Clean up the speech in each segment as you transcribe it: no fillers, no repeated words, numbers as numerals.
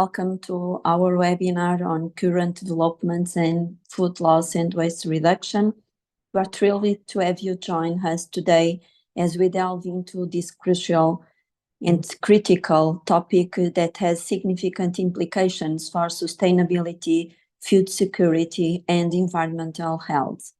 Welcome to our webinar on current developments in food loss and waste reduction. We are thrilled to have you join us today as we delve into this crucial and critical topic that has significant implications for sustainability, food security, and environmental health.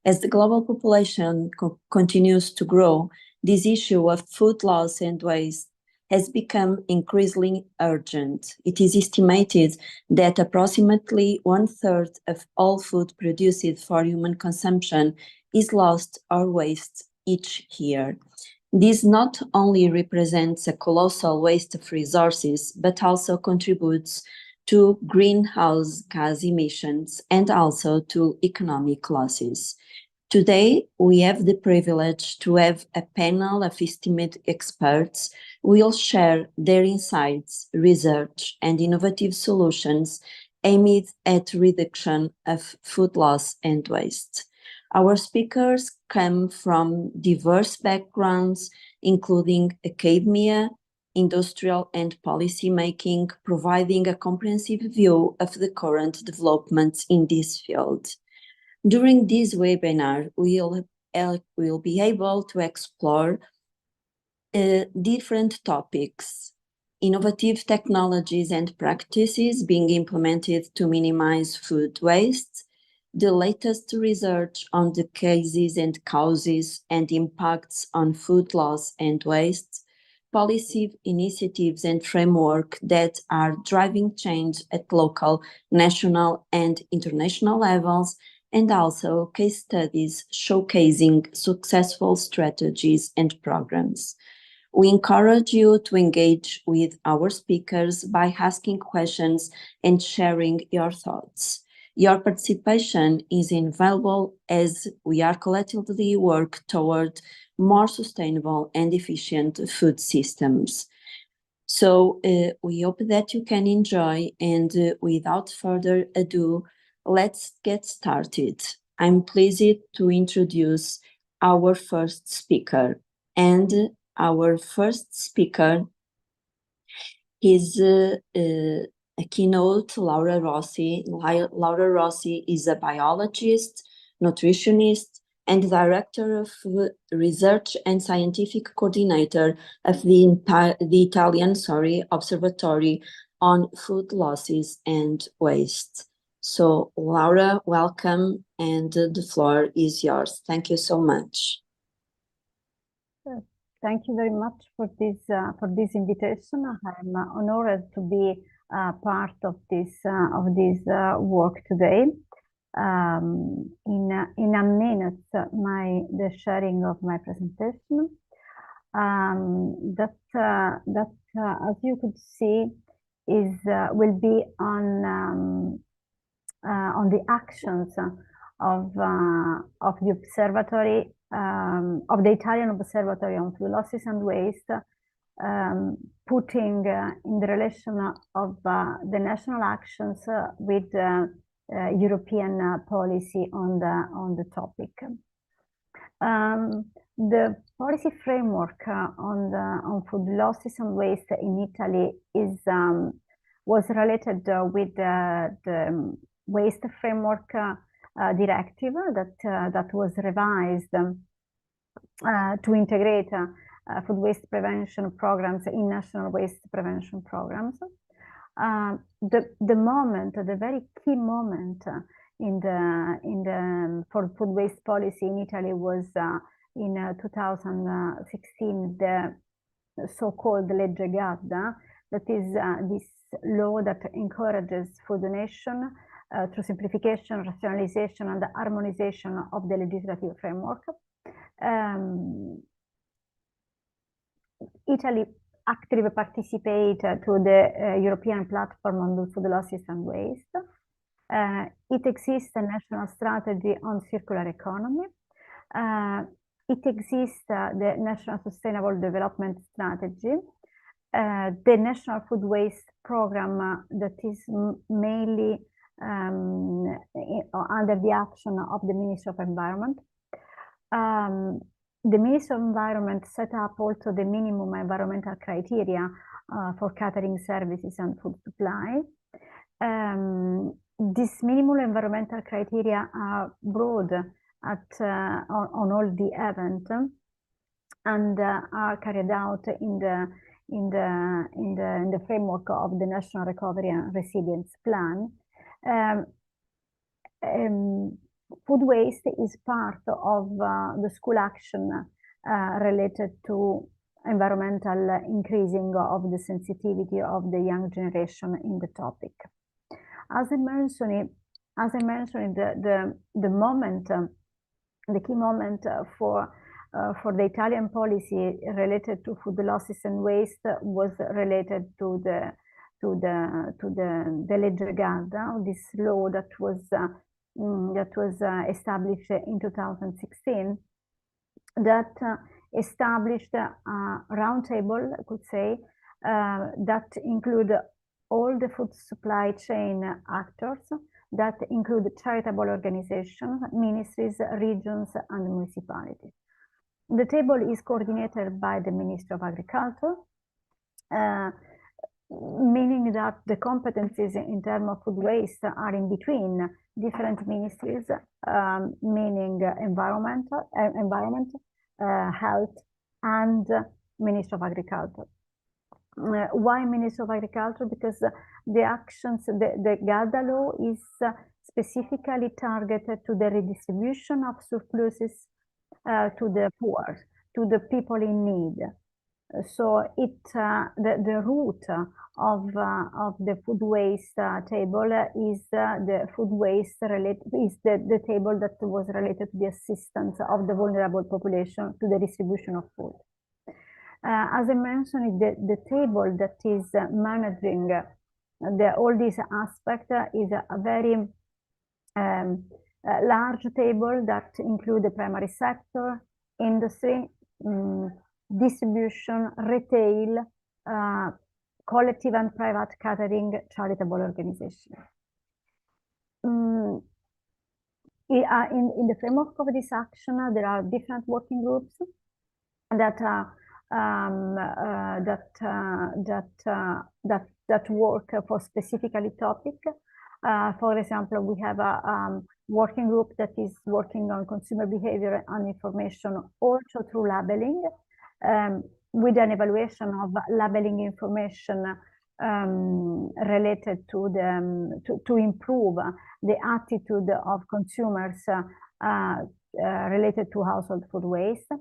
As the global population continues to grow, this issue of food loss and waste has become increasingly urgent. It is estimated that approximately 1/3 of all food produced for human consumption is lost or wasted each year. This not only represents a colossal waste of resources, but also contributes to greenhouse gas emissions and also to economic losses. Today, we have the privilege to have a panel of esteemed experts who will share their insights, research, and innovative solutions aimed at reduction of food loss and waste. Our speakers come from diverse backgrounds, including academia, industrial and policy making, providing a comprehensive view of the current developments in this field. During this webinar, we'll be able to explore different topics, innovative technologies and practices being implemented to minimize food waste, the latest research on the cases and causes and impacts on food loss and waste, policy initiatives and framework that are driving change at local, national, and international levels, and also case studies showcasing successful strategies and programs. We encourage you to engage with our speakers by asking questions and sharing your thoughts. Your participation is invaluable as we are collectively work toward more sustainable and efficient food systems. So we hope that you can enjoy, and without further ado, let's get started. I'm pleased to introduce our first speaker, and our first speaker is a keynote, Laura Rossi. Laura Rossi is a biologist, nutritionist, and director of research and scientific coordinator of the Italian Observatory on Food Losses and Waste. So, Laura, welcome, and the floor is yours. Thank you so much. Thank you very much for this invitation. I'm honored to be part of this work today. In a minute, the sharing of my presentation. That as you could see will be on the actions of the observatory, of the Italian Observatory on Food Losses and Waste, putting in the relation of the national actions with European policy on the topic. The policy framework on food losses and waste in Italy was related with the Waste Framework Directive that was revised to integrate food waste prevention programs in national waste prevention programs. The very key moment for food waste policy in Italy was in 2016, the so-called Legge Gadda, that is this law that encourages food donation through simplification, rationalization, and the harmonization of the legislative framework. Italy actively participated to the European platform on food losses and waste. It exists a national strategy on circular economy. It exists the National Sustainable Development Strategy, the National Food Waste Program that is mainly under the action of the Ministry of Environment. The Ministry of Environment set up also the minimum environmental criteria for catering services and food supply. These minimal environmental criteria are broad on all the events and are carried out in the framework of the National Recovery and Resilience Plan. Food waste is part of the school action related to environmental increasing of the sensitivity of the young generation in the topic. As I mentioned, the key moment for the Italian policy related to food losses and waste was related to the legge Garda, this law that was established in 2016, that established a roundtable, I could say, that include all the food supply chain actors, that include charitable organizations, ministries, regions, and municipalities. The table is coordinated by the Ministry of Agriculture, meaning that the competencies in terms of food waste are in between different ministries, meaning environment, health, and Ministry of Agriculture. Why Ministry of Agriculture? Because the actions, the Garda law is specifically targeted to the redistribution of surpluses to the poor, to the people in need. So the root of the food waste table is the food waste the table that was related to the assistance of the vulnerable population to the distribution of food. As I mentioned, the table that is managing all these aspects is a very large table that includes the primary sector, industry, distribution, retail, collective and private catering, charitable organization. In the framework of this action, there are different working groups that work for specifically topic. For example, we have a working group that is working on consumer behavior and information, also through labeling, with an evaluation of labeling information related to improve the attitude of consumers related to household food waste.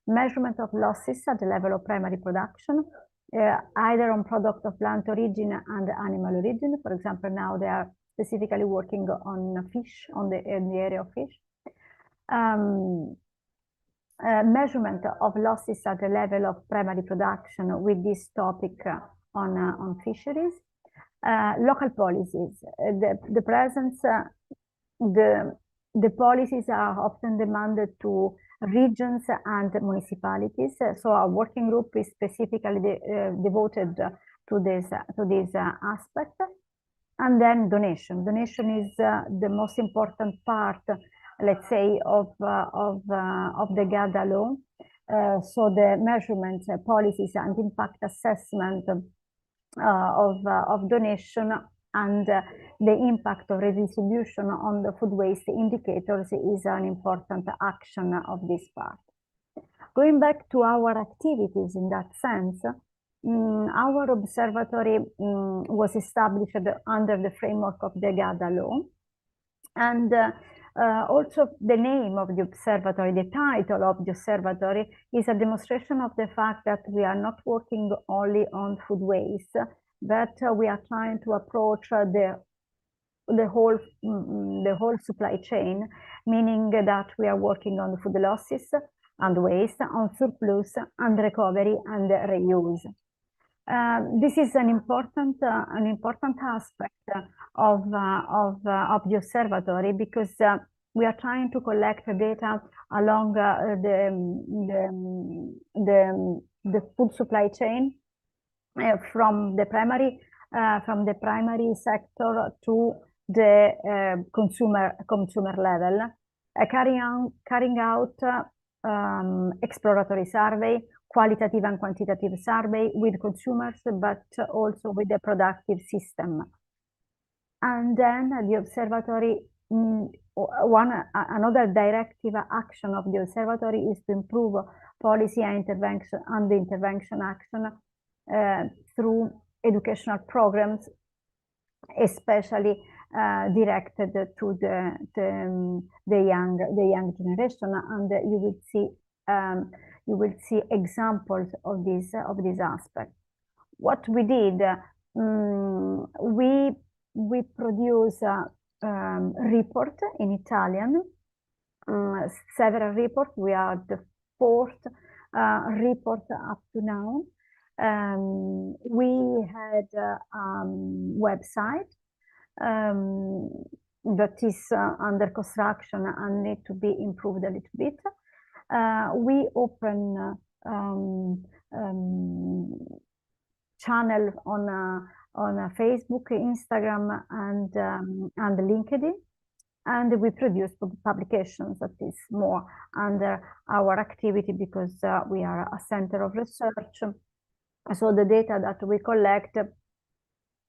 Measurement of losses at the level of primary production, either on product of plant origin and animal origin. For example, now they are specifically working on fish, in the area of fish. Measurement of losses at the level of primary production with this topic on fisheries. Local policies. The presence, the policies are often demanded to regions and municipalities. So our working group is specifically devoted to this aspect. And then donation. Donation is the most important part, let's say, of the Garda law. So the measurements, policies, and impact assessment of donation and the impact of redistribution on the food waste indicators is an important action of this part. Going back to our activities in that sense, our observatory was established under the framework of the Garda law. And also the name of the observatory, the title of the observatory, is a demonstration of the fact that we are not working only on food waste, but we are trying to approach the whole supply chain, meaning that we are working on food losses and waste, on surplus and recovery and reuse. This is an important aspect of the observatory, because we are trying to collect data along the food supply chain from the primary sector to the consumer level, carrying out exploratory survey, qualitative and quantitative survey with consumers, but also with the productive system. And then the observatory, another directive action of the observatory is to improve policy and the intervention action through educational programs, especially directed to the young generation, and you will see examples of this aspect. What we did, we produce a report in Italian, several reports. We are the fourth report up to now. We had a website that is under construction and need to be improved a little bit. We open channel on Facebook, Instagram, and LinkedIn, and we produce publications that is more under our activity because we are a center of research. So the data that we collect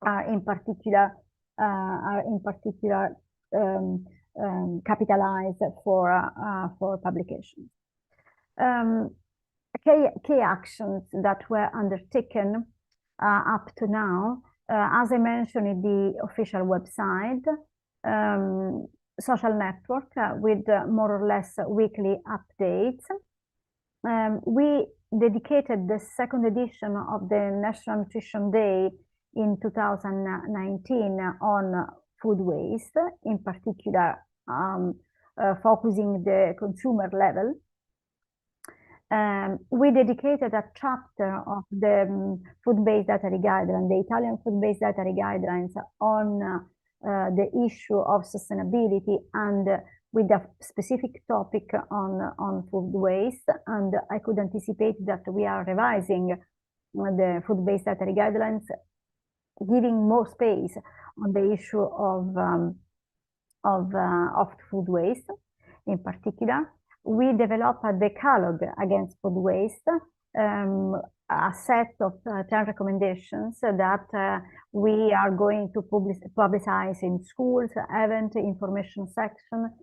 are in particular capitalized for publications. Key actions that were undertaken up to now, as I mentioned in the official website, social network with more or less weekly updates. We dedicated the second edition of the National Nutrition Day in 2019 on food waste, in particular focusing the consumer level. We dedicated a chapter of the food-based dietary guidelines, the Italian food-based dietary guidelines, on the issue of sustainability and with a specific topic on food waste. And I could anticipate that we are revising the food-based dietary guidelines, giving more space on the issue of food waste in particular. We developed a decalogue against food waste, a set of 10 recommendations that we are going to publicize in schools, event, information session.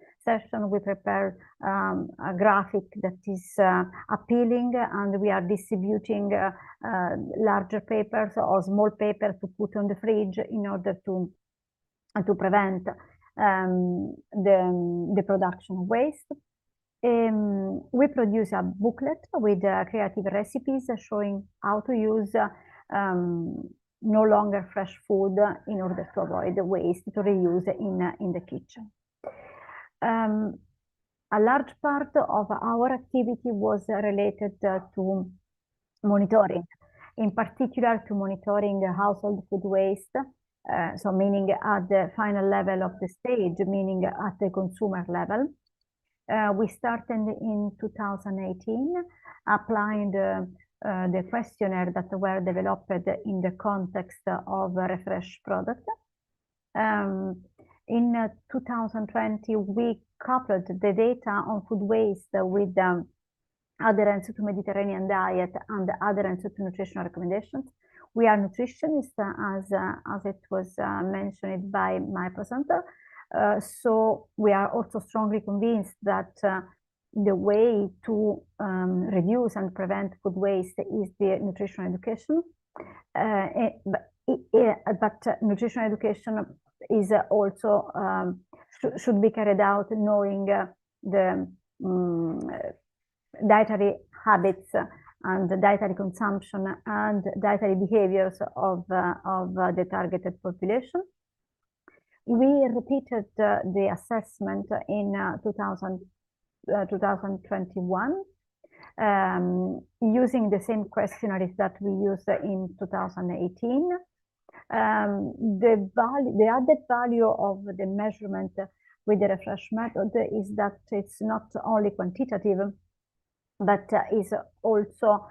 We prepare a graphic that is appealing, and we are distributing larger papers or small papers to put on the fridge in order to prevent the production of waste. We produce a booklet with creative recipes showing how to use no longer fresh food in order to avoid the waste, to reuse in the kitchen. A large part of our activity was related to monitoring, in particular to monitoring household food waste, so meaning at the final level of the stage, meaning at the consumer level. We started in 2018 applying the questionnaire that were developed in the context of refresh product. In 2020, we coupled the data on food waste with adherence to Mediterranean diet and adherence to nutritional recommendations. We are nutritionists, as it was mentioned by my presenter. So we are also strongly convinced that the way to reduce and prevent food waste is the nutritional education. But nutritional education is also should be carried out knowing the dietary habits and the dietary consumption and dietary behaviors of the targeted population. We repeated the assessment in 2021 using the same questionnaires that we used in 2018. The added value of the measurement with the refresh method is that it's not only quantitative, but is also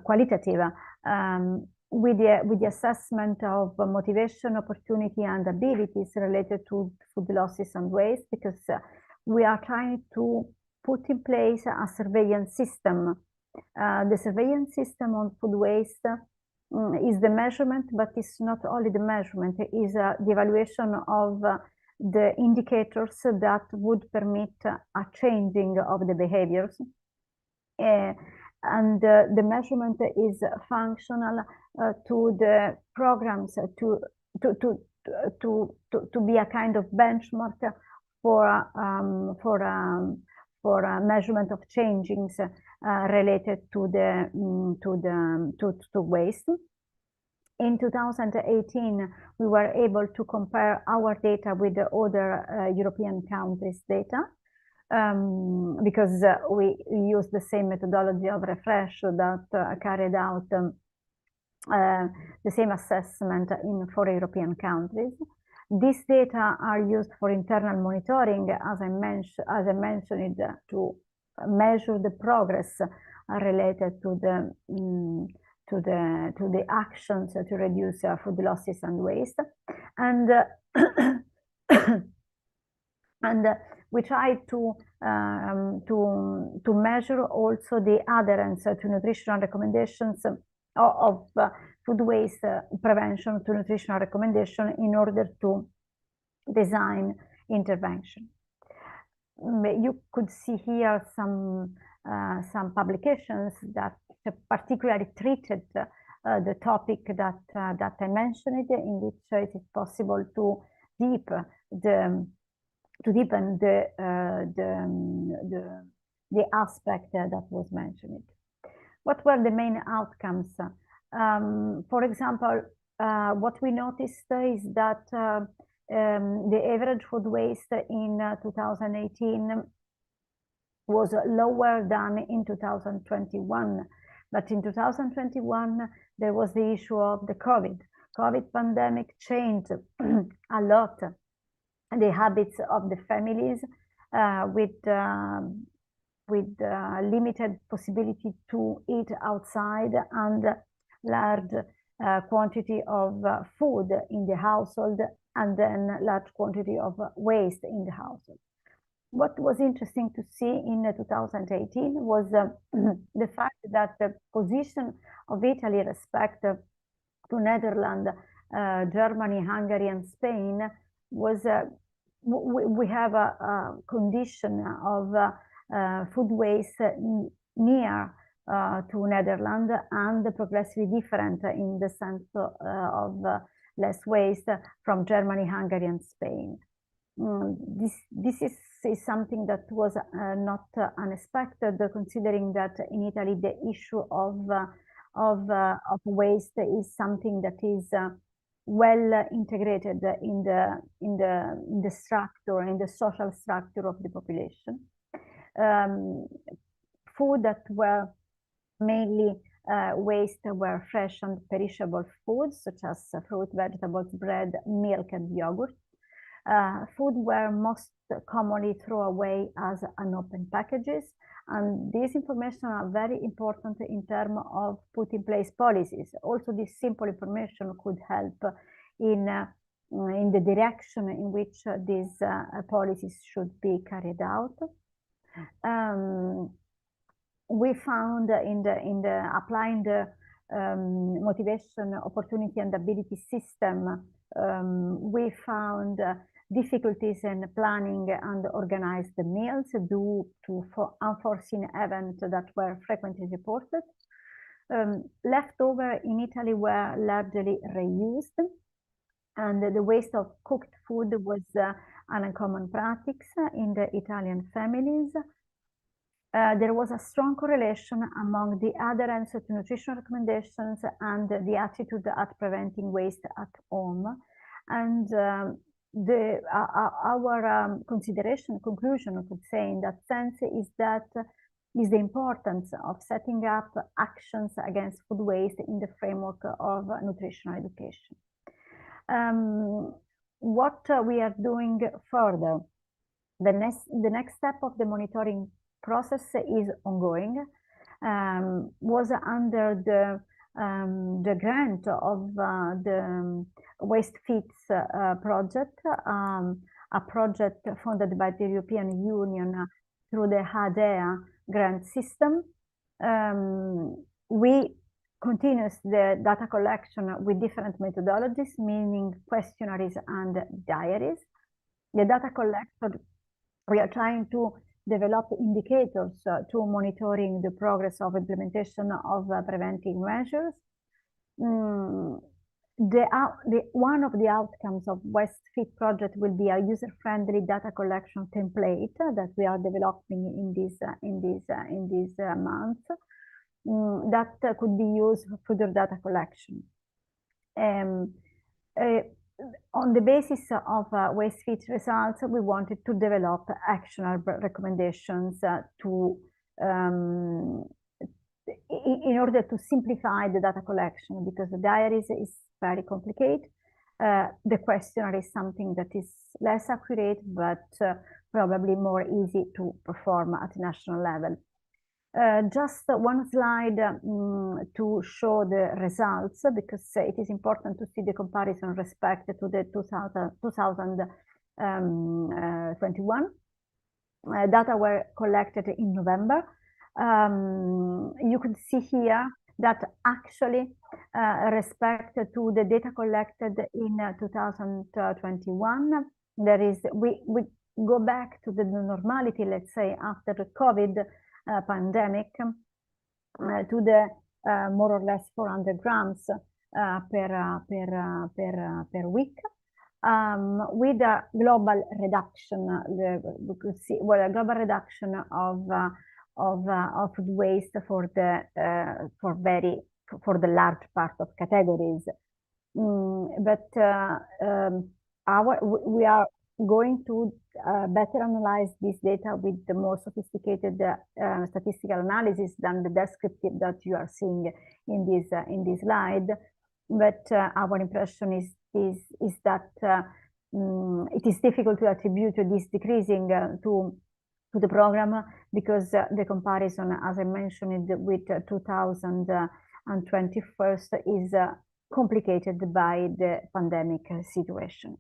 qualitative. With the assessment of motivation, opportunity, and abilities related to food losses and waste, because we are trying to put in place a surveillance system The surveillance system on food waste is the measurement, but it's not only the measurement, it is the evaluation of the indicators that would permit a changing of the behaviors. And the measurement is functional to the programs to be a kind of benchmark for measurement of changings related to waste. In 2018, we were able to compare our data with the other European countries' data. Because we use the same methodology of refresh that carried out the same assessment in 4 European countries. These data are used for internal monitoring, as I mentioned, to measure the progress related to the actions to reduce food losses and waste, and and we try to measure also the adherence to nutritional recommendations of food waste prevention to nutritional recommendation in order to design intervention. You could see here some publications that particularly treated the topic that I mentioned, in which it is possible to deepen the aspect that was mentioned. What were the main outcomes? For example, what we noticed is that the average food waste in 2018 was lower than in 2021. But in 2021, there was the issue of the COVID pandemic changed a lot the habits of the families with limited possibility to eat outside and large quantity of food in the household, and then large quantity of waste in the household. What was interesting to see in 2018 was the fact that the position of Italy with respect to Netherlands, Germany, Hungary, and Spain was we have a condition of food waste near to Netherlands and progressively different in the sense of less waste from Germany, Hungary, and Spain. This is something that was not unexpected, considering that in Italy the issue of waste is something that is well integrated in the structure, in the social structure of the population. Food that were mainly waste were fresh and perishable foods, such as fruit, vegetables, bread, milk, and yogurt. Food were most commonly thrown away as unopened packages, and these information are very important in terms of put in place policies. Also, this simple information could help in the direction in which these policies should be carried out. We found in the applying the motivation, opportunity, and ability system, we found difficulties in planning and organize the meals due to unforeseen events that were frequently reported. Leftover in Italy were largely reused, and the waste of cooked food was an uncommon practice in the Italian families. There was a strong correlation among the adherence to nutrition recommendations and the attitude at preventing waste at home. And our conclusion, I could say, in that sense, is the importance of setting up actions against food waste in the framework of nutritional education. What we are doing further, the next step of the monitoring process is ongoing, was under the grant of the Waste Fits project, a project funded by the European Union through the HADEA grant system. We continue the data collection with different methodologies, meaning questionnaires and diaries. The data collector, we are trying to develop indicators to monitoring the progress of implementation of preventive measures. One of the outcomes of WasteFit project will be a user-friendly data collection template that we are developing in this month that could be used for further data collection. On the basis of WasteFit results, we wanted to develop actionable recommendations in order to simplify the data collection, because the diaries is very complicated. The questionnaire is something that is less accurate, but probably more easy to perform at national level. Just one slide to show the results, because it is important to see the comparison respect to the 2021. Data were collected in November. You could see here that actually respect to the data collected in 2021, there is, we go back to the normality, let's say, after the COVID pandemic, to the more or less 400 grams per week, with a global reduction. We could see, well, a global reduction of food waste for the large part of categories. But we are going to better analyze this data with the more sophisticated statistical analysis than the descriptive that you are seeing in this slide. But our impression is that it is difficult to attribute this decreasing to the program, because the comparison, as I mentioned, with 2021 is complicated by the pandemic situation.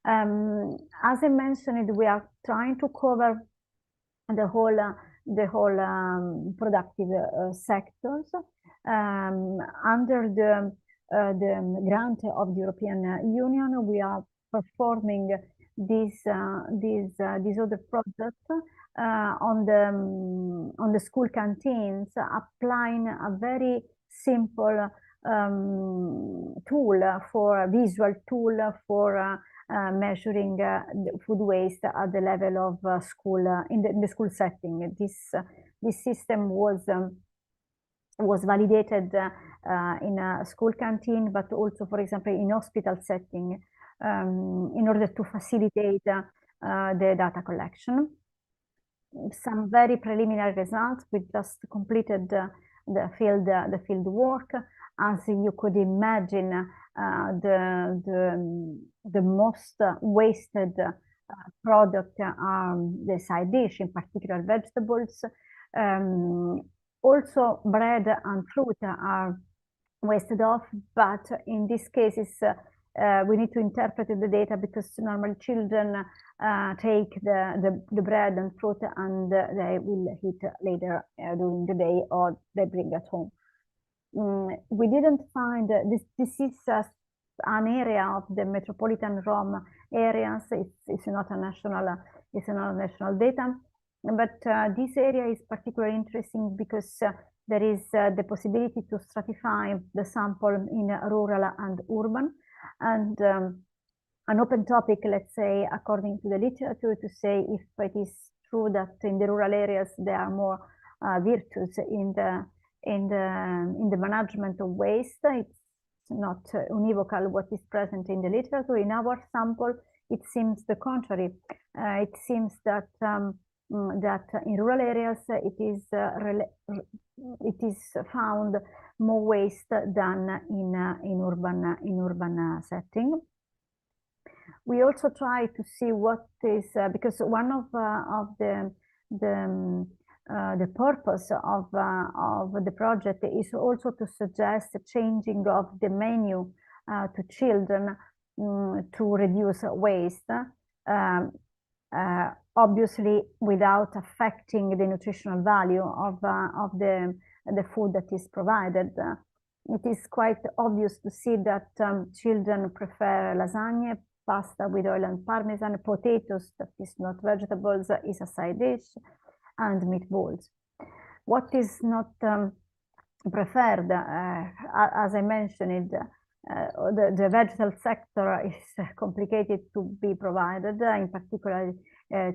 As I mentioned, we are trying to cover the whole productive sectors under the grant of the European Union. We are performing these other projects on the school canteens, applying a very simple visual tool for measuring food waste at the level of school, in the school setting. This system was validated in a school canteen, but also, for example, in hospital setting, in order to facilitate the data collection. Some very preliminary results. We just completed the field work. As you could imagine, the most wasted product are the side dish, in particular vegetables. Also bread and fruit are wasted off, but in these cases we need to interpret the data, because normally children take the bread and fruit and they will eat later during the day, or they bring at home. We didn't find this is an area of the metropolitan Rome areas. It's not a national data, but this area is particularly interesting because there is the possibility to stratify the sample in rural and urban, and an open topic, let's say, according to the literature, to say if it is true that in the rural areas there are more virtues in the management of waste. It's not univocal what is present in the literature. In our sample, it seems the contrary. It seems that that in rural areas it is found more waste than in urban setting. We also try to see what is because one of the purpose of the project is also to suggest changing of the menu to children to reduce waste. obviously without affecting the nutritional value of the food that is provided. It is quite obvious to see that children prefer lasagna, pasta with oil and parmesan, potatoes, that is not vegetables, is a side dish, and meatballs. What is not preferred, as I mentioned, the vegetable sector is complicated to be provided, in particular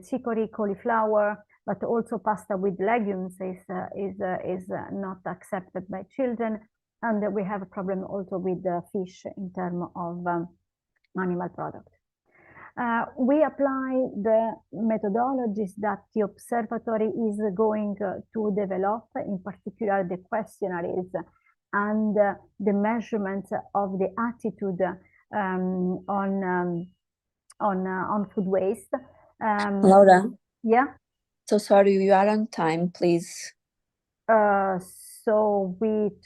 chicory, cauliflower, but also pasta with legumes is not accepted by children. And we have a problem also with the fish in terms of animal products. We apply the methodologies that the observatory is going to develop, in particular the questionnaires and the measurements of the attitude on food waste. Laura? Yeah? So sorry, you are on time, please. So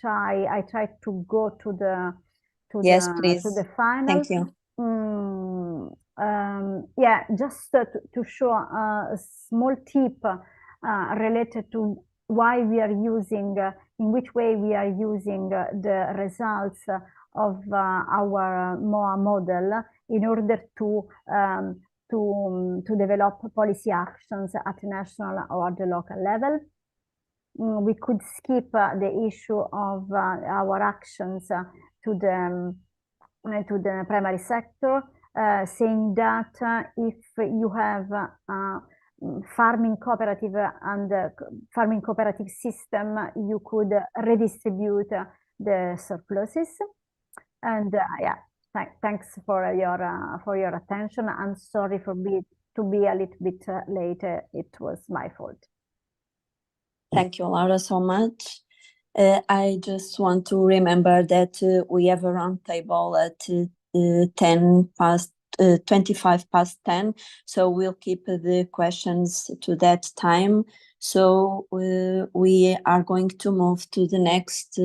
I try to go to the Yes, please. to the final. Thank you. Yeah, just to show a small tip related to why we are using, in which way we are using the results of our MOA model in order to develop policy actions at national or the local level. We could skip the issue of our actions to the primary sector, saying that if you have farming cooperative and farming cooperative system, you could redistribute the surpluses. And yeah, thanks for your attention. I'm sorry to be a little bit late. It was my fault. Thank you, Laura, so much. I just want to remember that we have a roundtable at 25 past 10, so we'll keep the questions to that time. So we are going to move to the next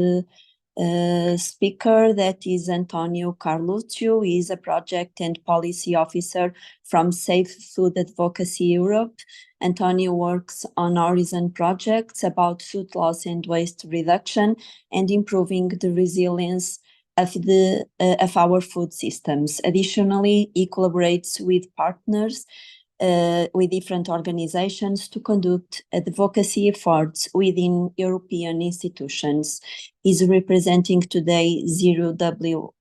speaker, that is Antonio Carluccio. He is a project and policy officer from Safe Food Advocacy Europe. Antonio works on Horizon projects about food loss and waste reduction and improving the resilience of our food systems. Additionally, he collaborates with partners with different organizations to conduct advocacy efforts within European institutions. He's representing today Zero W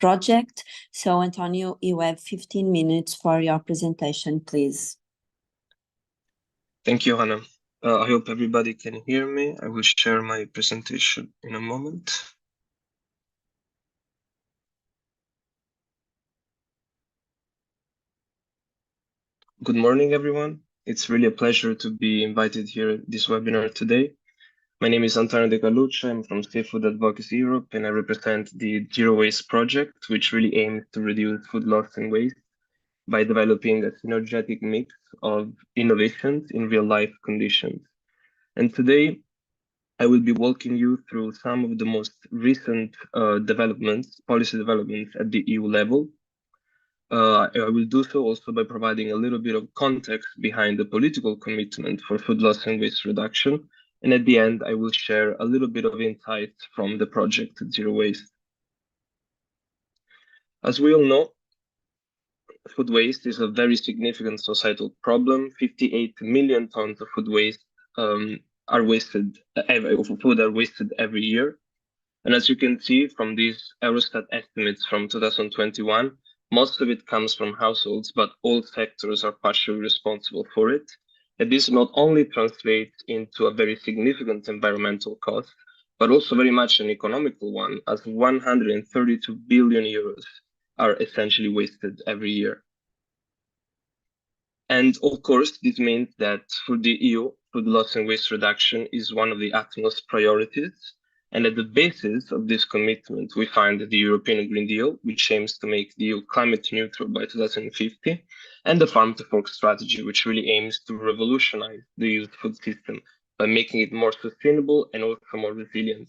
project. So Antonio, you have 15 minutes for your presentation, please. Thank you, Hannah. I hope everybody can hear me. I will share my presentation in a moment. Good morning, everyone. It's really a pleasure to be invited here at this webinar today. My name is Antonio De Carluccio. I'm from Safe Food Advocacy Europe, and I represent the Zero Waste project, which really aims to reduce food loss and waste by developing a synergetic mix of innovations in real-life conditions. And today, I will be walking you through some of the most recent policy developments at the EU level. I will do so also by providing a little bit of context behind the political commitment for food loss and waste reduction. And at the end, I will share a little bit of insights from the project Zero Waste. As we all know, food waste is a very significant societal problem. 58 million tons of food waste are wasted every year. And as you can see from these Eurostat estimates from 2021, most of it comes from households, but all sectors are partially responsible for it. And this not only translates into a very significant environmental cost, but also very much an economical one, as 132 billion euros are essentially wasted every year. And of course, this means that for the EU, food loss and waste reduction is one of the utmost priorities. And at the basis of this commitment, we find the European Green Deal, which aims to make the EU climate neutral by 2050, and the Farm to Fork strategy, which really aims to revolutionize the EU's food system by making it more sustainable and also more resilient.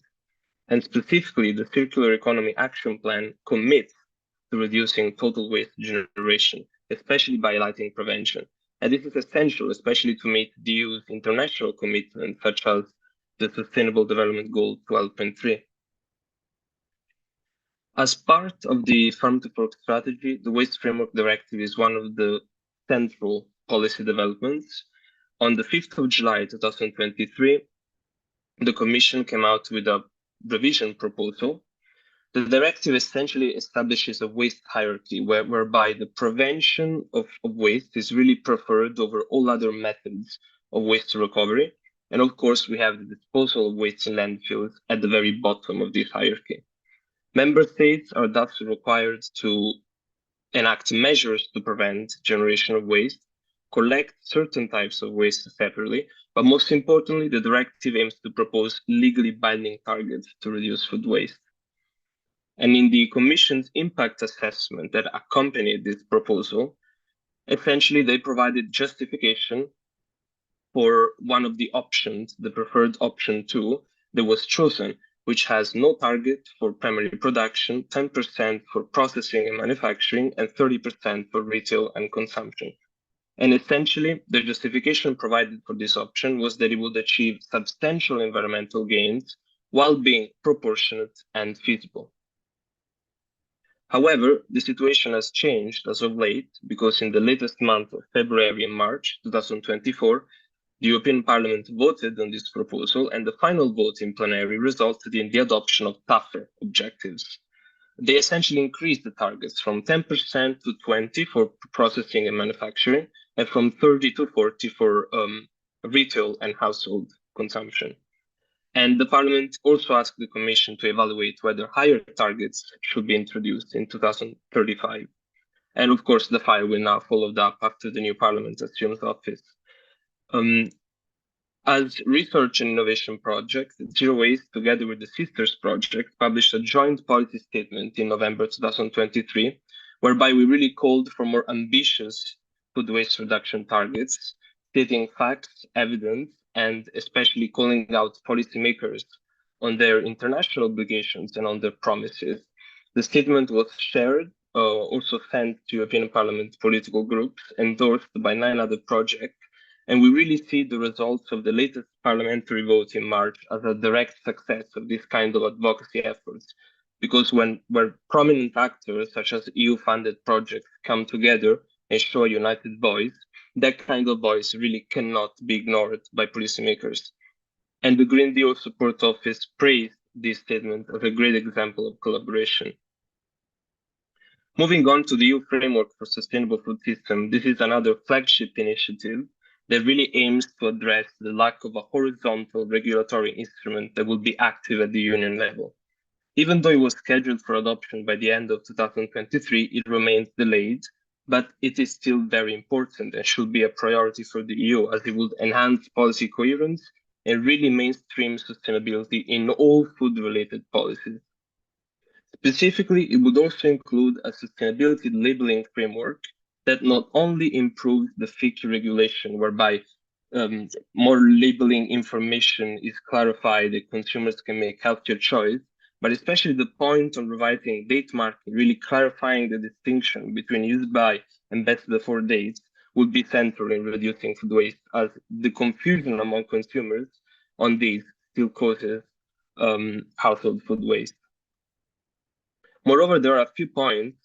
And specifically, the Circular Economy Action Plan commits to reducing total waste generation, especially by highlighting prevention. And this is essential, especially to meet the EU's international commitments, such as the Sustainable Development Goal 12.3. As part of the Farm to Fork strategy, the Waste Framework Directive is one of the central policy developments. On the 5th of July 2023, the Commission came out with a revision proposal. The directive essentially establishes a waste hierarchy whereby the prevention of waste is really preferred over all other methods of waste recovery. And of course, we have the disposal of waste in landfills at the very bottom of this hierarchy. Member states are thus required to enact measures to prevent generation of waste, collect certain types of waste separately, but most importantly, the directive aims to propose legally binding targets to reduce food waste. And in the Commission's impact assessment that accompanied this proposal, essentially they provided justification for one of the options, the preferred option 2, that was chosen, which has no target for primary production, 10% for processing and manufacturing, and 30% for retail and consumption. And essentially, the justification provided for this option was that it would achieve substantial environmental gains while being proportionate and feasible. However, the situation has changed as of late because in the latest month of February and March 2024, the European Parliament voted on this proposal, and the final vote in plenary resulted in the adoption of tougher objectives. They essentially increased the targets from 10% to 20% for processing and manufacturing, and from 30% to 40% for retail and household consumption. And the Parliament also asked the Commission to evaluate whether higher targets should be introduced in 2035. And of course, the file will now follow up after the new Parliament assumes office. As Research and Innovation Project, Zero Waste, together with the Sisters Project, published a joint policy statement in November 2023, whereby we really called for more ambitious food waste reduction targets, stating facts, evidence, and especially calling out policymakers on their international obligations and on their promises. The statement was shared, also sent to European Parliament political groups, endorsed by 9 other projects, and we really see the results of the latest parliamentary vote in March as a direct success of this kind of advocacy efforts. Because where prominent actors such as EU-funded projects come together and show a united voice, that kind of voice really cannot be ignored by policymakers. And the Green Deal Support Office praised this statement as a great example of collaboration. Moving on to the EU Framework for Sustainable Food System, this is another flagship initiative that really aims to address the lack of a horizontal regulatory instrument that will be active at the Union level. Even though it was scheduled for adoption by the end of 2023, it remains delayed, but it is still very important and should be a priority for the EU as it would enhance policy coherence and really mainstream sustainability in all food-related policies. Specifically, it would also include a sustainability labeling framework that not only improves the FIC regulation, whereby more labeling information is clarified that consumers can make healthier choice, but especially the point on revising date marking, really clarifying the distinction between used by and best before dates, would be central in reducing food waste, as the confusion among consumers on these still causes household food waste. Moreover, there are a few points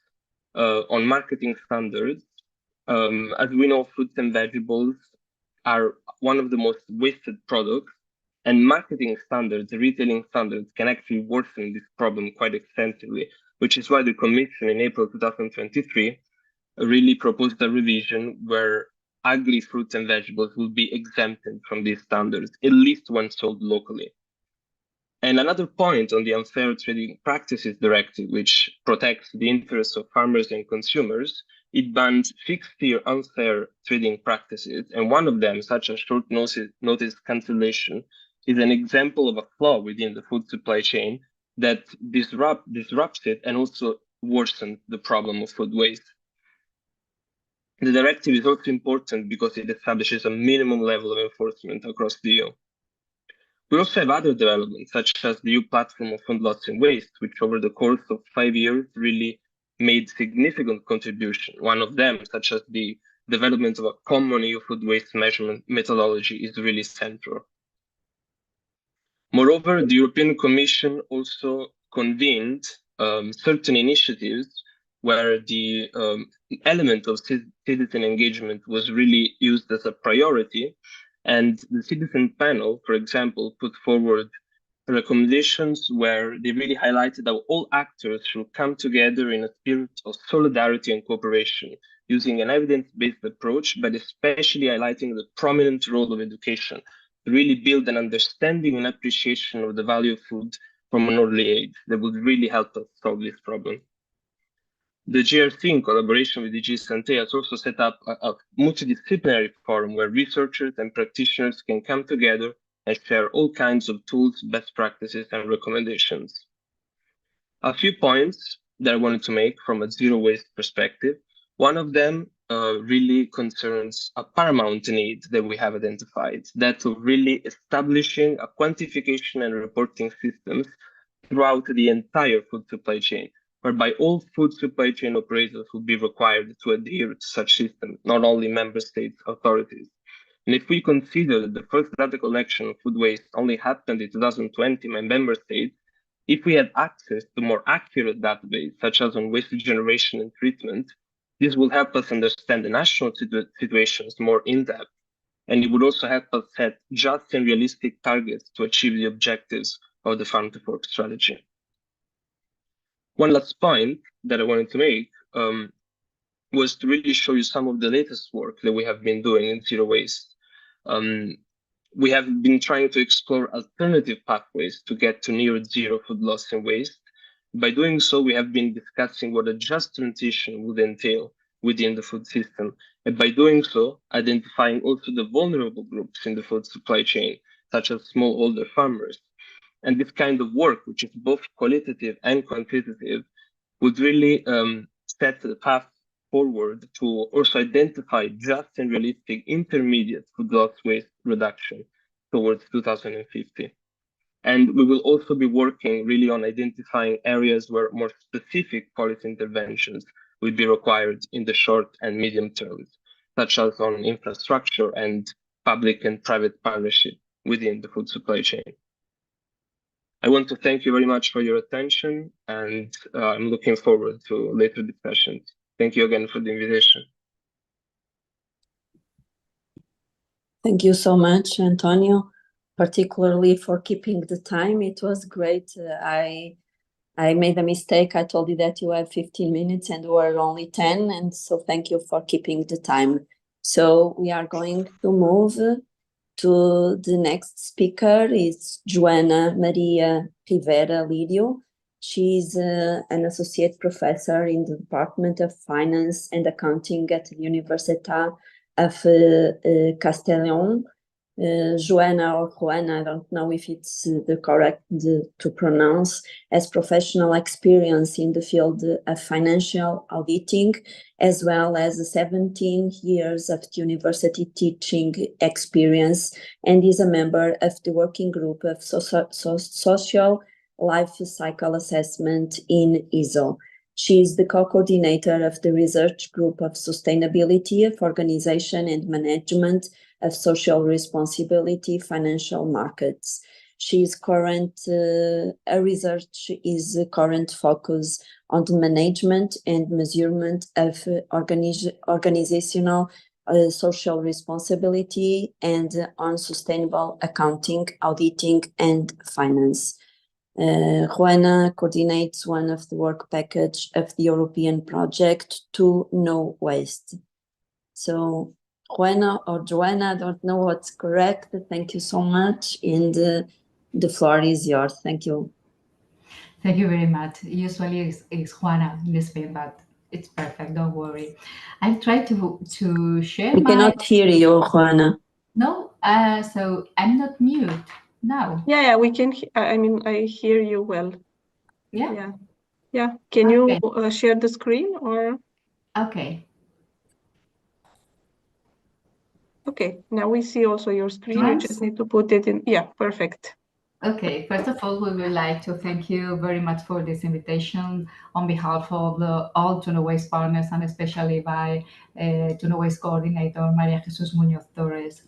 on marketing standards. As we know, fruits and vegetables are one of the most wasted products, and marketing standards, retailing standards can actually worsen this problem quite extensively, which is why the Commission in April 2023 really proposed a revision where ugly fruits and vegetables will be exempted from these standards, at least when sold locally. And another point on the Unfair Trading Practices Directive, which protects the interests of farmers and consumers, it bans fixed-tier unfair trading practices, and one of them, such as short notice cancellation, is an example of a flaw within the food supply chain that disrupts it and also worsens the problem of food waste. The directive is also important because it establishes a minimum level of enforcement across the EU. We also have other developments, such as the EU Platform of Food Loss and Waste, which over the course of 5 years really made significant contribution. One of them, such as the development of a common EU food waste measurement methodology is really central. Moreover, the European Commission also convened certain initiatives where the element of citizen engagement was really used as a priority. And the citizen panel, for example, put forward recommendations where they really highlighted how all actors should come together in a spirit of solidarity and cooperation, using an evidence-based approach, but especially highlighting the prominent role of education to really build an understanding and appreciation of the value of food from an early age that would really help us solve this problem. The GRC, in collaboration with DG Santé, has also set up a multidisciplinary forum where researchers and practitioners can come together and share all kinds of tools, best practices, and recommendations. A few points that I wanted to make from a zero waste perspective. One of them really concerns a paramount need that we have identified, that of really establishing a quantification and reporting systems throughout the entire food supply chain, whereby all food supply chain operators will be required to adhere to such systems, not only member states authorities. And if we consider that the first data collection of food waste only happened in 2020 by member states, if we had access to more accurate database, such as on waste generation and treatment, this will help us understand the national situations more in depth. And it would also help us set just and realistic targets to achieve the objectives of the Farm to Fork strategy. One last point that I wanted to make was to really show you some of the latest work that we have been doing in zero waste. We have been trying to explore alternative pathways to get to near zero food loss and waste. By doing so, we have been discussing what a just transition would entail within the food system. And by doing so, identifying also the vulnerable groups in the food supply chain, such as smallholder farmers. And this kind of work, which is both qualitative and quantitative, would really set the path forward to also identify just and realistic intermediate food loss waste reduction towards 2050. And we will also be working really on identifying areas where more specific policy interventions will be required in the short and medium terms, such as on infrastructure and public and private partnership within the food supply chain. I want to thank you very much for your attention, and I'm looking forward to later discussions. Thank you again for the invitation. Thank you so much, Antonio, particularly for keeping the time. It was great. I made a mistake. I told you that you have 15 minutes and we're only 10, and so thank you for keeping the time. So we are going to move to the next speaker. Is Joana Maria Rivera Lídio. She's an associate professor in the Department of Finance and Accounting at the Universitat of Castellón. Joana or Juana, I don't know if it's the correct to pronounce, has professional experience in the field of financial auditing, as well as 17 years of university teaching experience, and is a member of the working group of social life cycle assessment in ISO. She is the co-coordinator of the research group of sustainability of organization and management of social responsibility financial markets. She's her research is a current focus on the management and measurement of organizational social responsibility and on sustainable accounting, auditing, and finance. Juana coordinates one of the work package of the European project to No Waste. So Juana or Joana, I don't know what's correct. Thank you so much, and the floor is yours. Thank you. Thank you very much. Usually it's Juana in Spain, but it's perfect. Don't worry. I've tried to share. We cannot hear you, Juana. No, so I'm not mute now. Yeah, we can. I mean, I hear you well. Yeah. Can you share the screen or? Okay. Okay, now we see also your screen. You just need to put it in. Yeah, perfect. Okay, first of all, we would like to thank you very much for this invitation on behalf of all To No Waste partners, and especially by To No Waste coordinator Maria Jesus Muñoz Torres.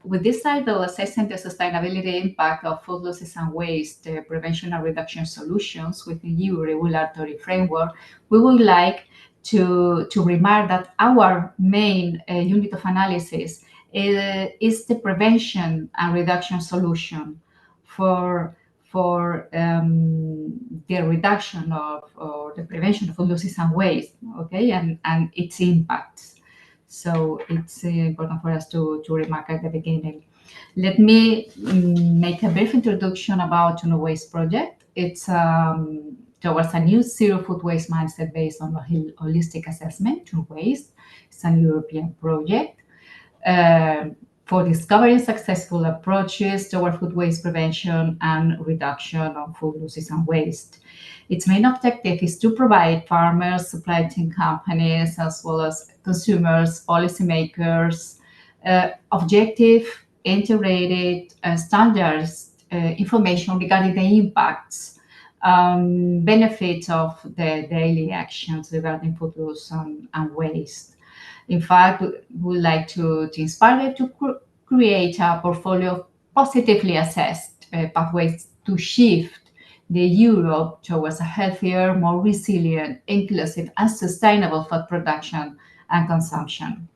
With this title, Assessing the Sustainability Impact of Food Losses and Waste, Prevention and Reduction Solutions within EU regulatory framework, we would like to remark that our main unit of analysis is the prevention and reduction solution for the reduction of or the prevention of food losses and waste, okay, and its impacts. So it's important for us to remark at the beginning. Let me make a brief introduction about To No Waste project. It's towards a new zero food waste mindset based on a holistic assessment to waste. It's an European project for discovering successful approaches toward food waste prevention and reduction of food losses and waste. Its main objective is to provide farmers, supply chain companies, as well as consumers, policymakers, objective, integrated, standardized information regarding the impacts, benefits of the daily actions regarding food loss and waste. In fact, we would like to inspire you to create a portfolio of positively assessed pathways to shift the Europe towards a healthier, more resilient, inclusive, and sustainable food production and consumption.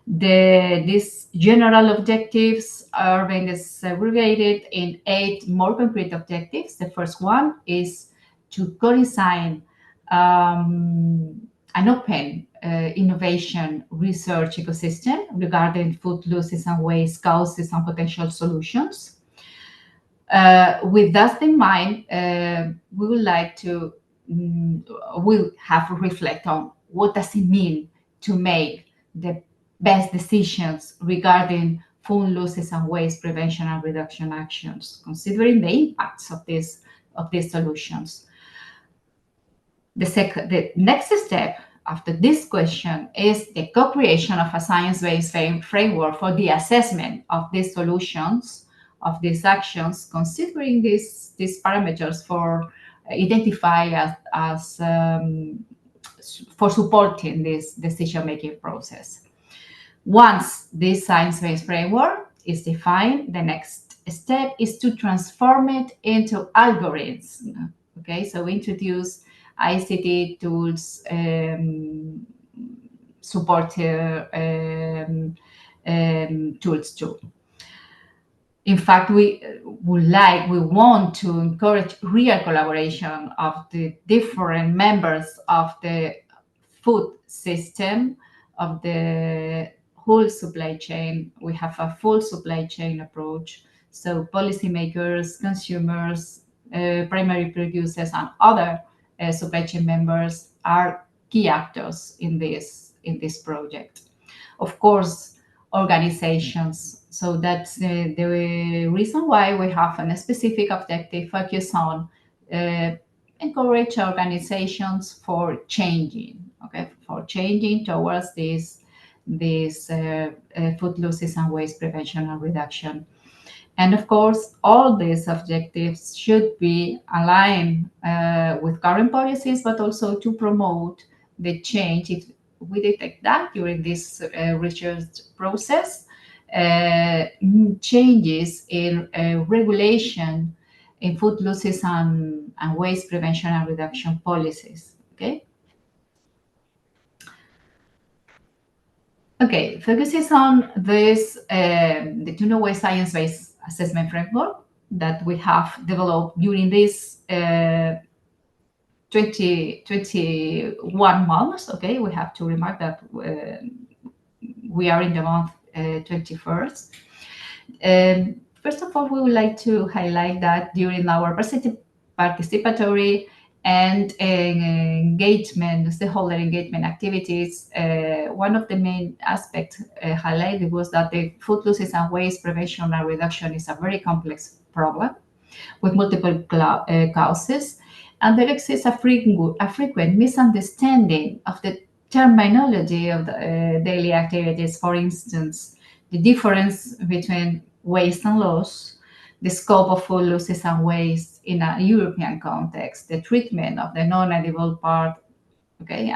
These general objectives are being segregated in 8 more concrete objectives. The first one is to co-design an open innovation research ecosystem regarding food losses and waste causes and potential solutions. With that in mind, we would like to we'll have to reflect on what does it mean to make the best decisions regarding food losses and waste prevention and reduction actions, considering the impacts of these solutions. The next step after this question is the co-creation of a science-based framework for the assessment of these solutions, of these actions, considering these parameters for identify as for supporting this decision-making process. Once this science-based framework is defined, the next step is to transform it into algorithms. Okay, so introduce ICT tools, support tools too. In fact, we want to encourage real collaboration of the different members of the food system, of the whole supply chain. We have a full supply chain approach. So policymakers, consumers, primary producers, and other supply chain members are key actors in this project. Of course, organizations. So that's the reason why we have a specific objective focus on encourage organizations for changing, okay, for changing towards this food losses and waste prevention and reduction. And of course, all these objectives should be aligned with current policies, but also to promote the change. If we detect that during this research process, changes in regulation in food losses and waste prevention and reduction policies. Okay. Okay, focuses on this, the To No Waste science-based assessment framework that we have developed during this 21 months. Okay, we have to remark that we are in the month 21st. First of all, we would like to highlight that during our participatory and stakeholder engagement activities, one of the main aspects highlighted was that the food losses and waste prevention and reduction is a very complex problem with multiple causes, and there exists a frequent misunderstanding of the terminology of the daily activities. For instance, the difference between waste and loss, the scope of food losses and waste in a European context, the treatment of the non-edible part, okay,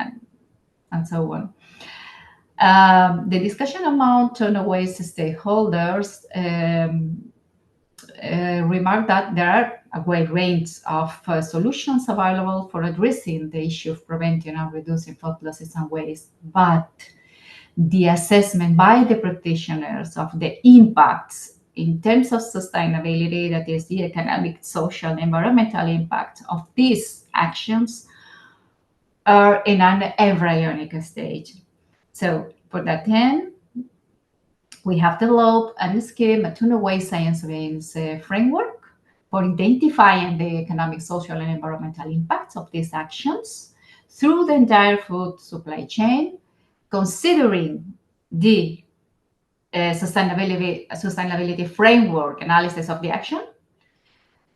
and so on. The discussion among turnaways stakeholders remarked that there are a wide range of solutions available for addressing the issue of preventing and reducing food losses and waste, but the assessment by the practitioners of the impacts in terms of sustainability, that is the economic, social, and environmental impact of these actions, are in an embryonic stage. So for that end, we have developed a scheme, a two-way science-based framework for identifying the economic, social, and environmental impacts of these actions through the entire food supply chain, considering the sustainability framework analysis of the action,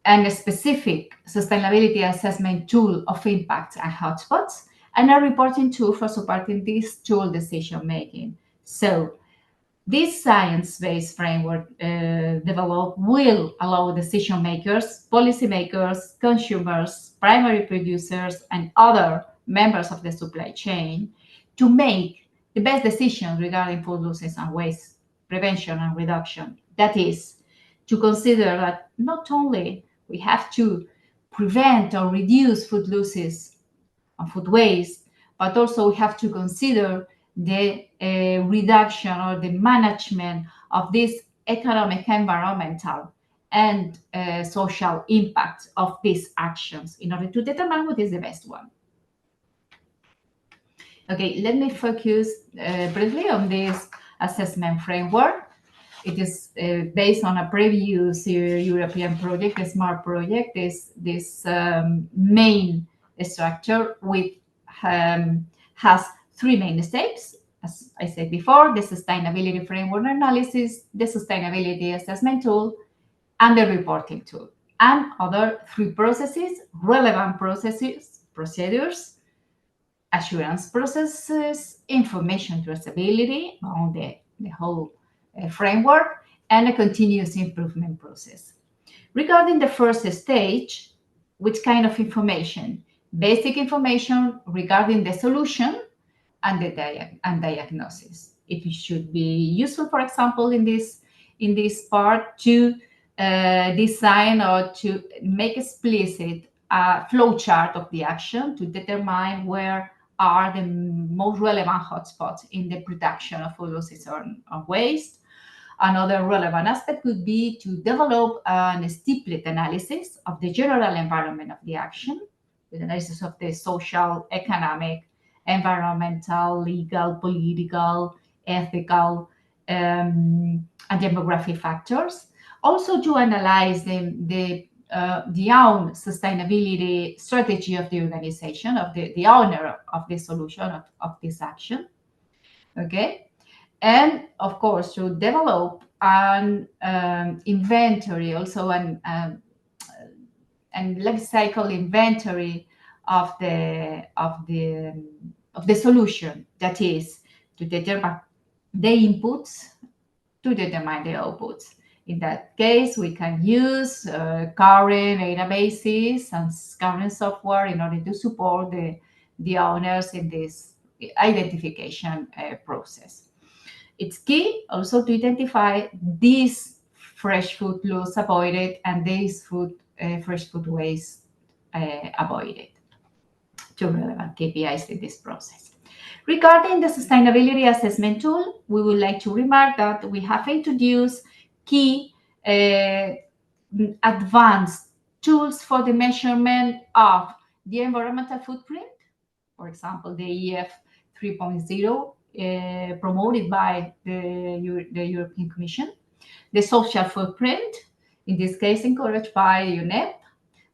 and a specific sustainability assessment tool of impacts and hotspots, and a reporting tool for supporting this tool decision-making. So this science-based framework developed will allow decision makers, policymakers, consumers, primary producers, and other members of the supply chain to make the best decisions regarding food losses and waste prevention and reduction. That is, to consider that not only we have to prevent or reduce food losses and food waste, but also we have to consider the reduction or the management of this economic, environmental, and social impact of these actions in order to determine what is the best one. Okay, let me focus briefly on this assessment framework. It is based on a previous European project, a SMART project. This main structure with has three main steps. As I said before, the sustainability framework analysis, the sustainability assessment tool, and the reporting tool, and other three processes, relevant processes, procedures, assurance processes, information traceability on the whole framework, and a continuous improvement process. Regarding the first stage, which kind of information? Basic information regarding the solution and the diagnosis. It should be useful, for example, in this part to design or to make explicit a flow chart of the action to determine where are the most relevant hotspots in the production of food losses or waste. Another relevant aspect could be to develop a stipulate analysis of the general environment of the action, with analysis of the social, economic, environmental, legal, political, ethical, and demographic factors. Also to analyze the own sustainability strategy of the organization, of the owner of the solution of this action. Okay. And of course, to develop an inventory, also an life cycle inventory of the solution. That is, to determine the inputs, to determine the outputs. In that case, we can use current databases and current software in order to support the owners in this identification process. It's key also to identify these fresh food loss avoided and these fresh food waste avoided. Two relevant KPIs in this process. Regarding the sustainability assessment tool, we would like to remark that we have introduced key advanced tools for the measurement of the environmental footprint, for example, the EF 3.0 promoted by the European Commission, the social footprint, in this case encouraged by UNEP,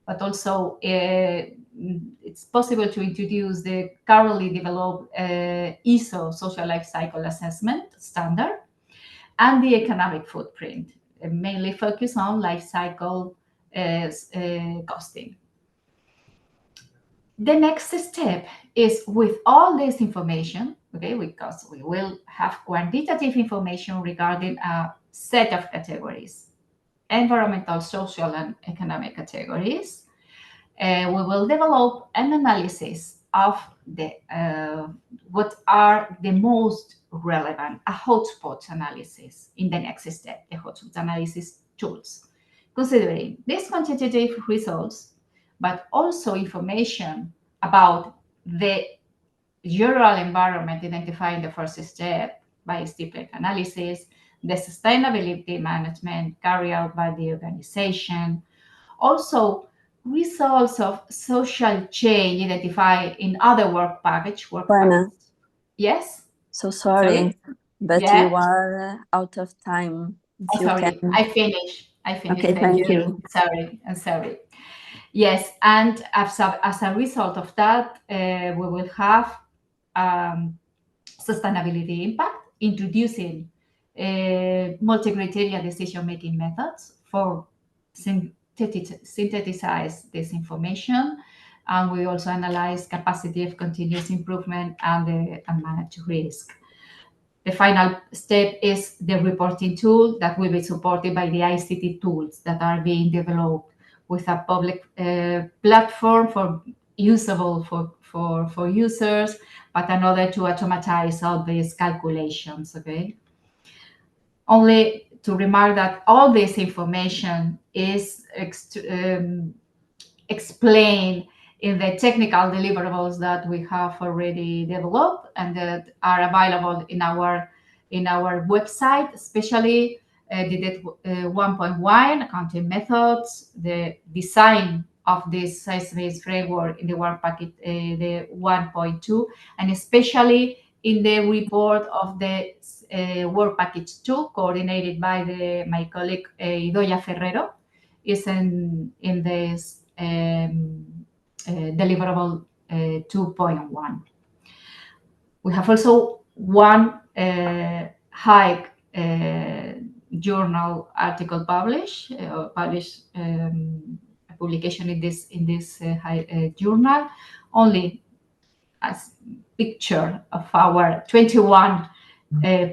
but also it's possible to introduce the currently developed ISO social life cycle assessment standard, and the economic footprint, mainly focus on life cycle costing. The next step is, with all this information, okay, because we will have quantitative information regarding a set of categories, environmental, social, and economic categories. We will develop an analysis of the what are the most relevant, a hotspot analysis in the next step, the hotspot analysis tools, considering these quantitative results, but also information about the general environment identified in the first step by steepler analysis, the sustainability management carried out by the organization, also results of social change identified in other work packages. Yes? So sorry, but yeah? you are out of time. If you sorry, can. I finished. Okay, thank you. I'm sorry. Yes, and as a result of that, we will have sustainability impact, introducing multi-criteria decision-making methods for synthesize this information. And we also analyze capacity of continuous improvement and manage risk. The final step is the reporting tool that will be supported by the ICT tools that are being developed with a public platform for usable for users, but another to automatize all these calculations, okay? Only to remark that all this information is explained in the technical deliverables that we have already developed and that are available in our website, especially the 1.1 accounting methods, the design of this size-based framework in the work packet, the 1.2, and especially in the report of the work package 2, coordinated by my colleague Idoia Ferrero, is in this deliverable 2.1. We have also one high journal article published a publication in this high journal, only as picture of our 21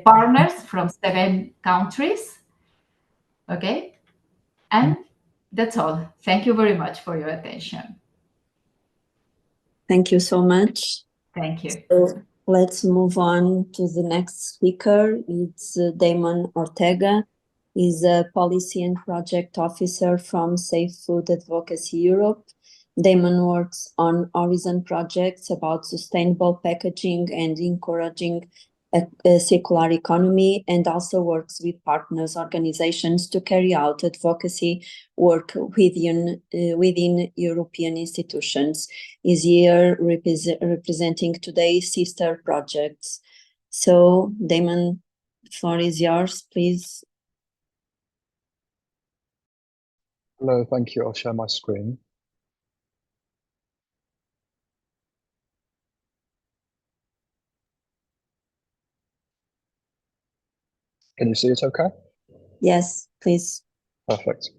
partners from 7 countries. Okay, and that's all. Thank you very much for your attention. Thank you so much. Thank you. So let's move on to the next speaker. It's Damon Ortega. He's a Policy and Project Officer from Safe Food Advocacy Europe. Damon works on Horizon projects about sustainable packaging and encouraging a circular economy, and also works with partners organizations to carry out advocacy work within European institutions. Is here representing today's sister projects. So, Damon, the floor is yours, please. Hello, thank you. I'll share my screen. Can you see it okay? Yes, please. Perfect.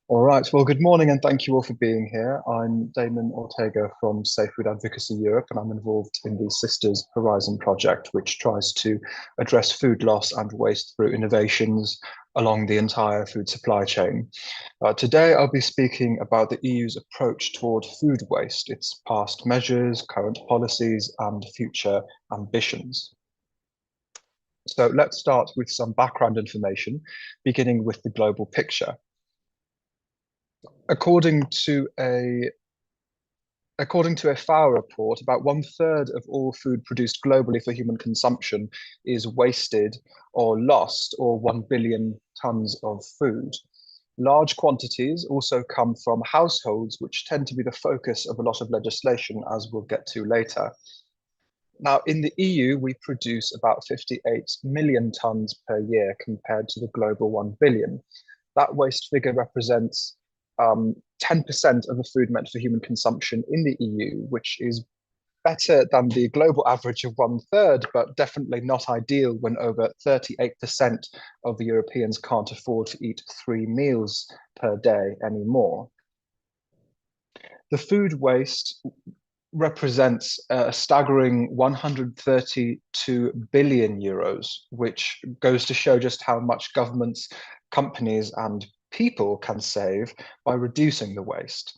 All right. Well, good morning and thank you all for being here. I'm Damon Ortega from Safe Food Advocacy Europe, and I'm involved in the Sisters Horizon project, which tries to address food loss and waste through innovations along the entire food supply chain. Today, I'll be speaking about the EU's approach toward food waste, its past measures, current policies, and future ambitions. So let's start with some background information, beginning with the global picture. According to a FAO report, about 1/3 of all food produced globally for human consumption is wasted or lost, or 1 billion tons of food. Large quantities also come from households, which tend to be the focus of a lot of legislation, as we'll get to later. Now, in the EU, we produce about 58 million tons per year compared to the global 1 billion. That waste figure represents 10% of the food meant for human consumption in the EU, which is better than the global average of 1/3, but definitely not ideal when over 38% of the Europeans can't afford to eat 3 meals per day anymore. The food waste represents a staggering 132 billion euros, which goes to show just how much governments, companies, and people can save by reducing the waste.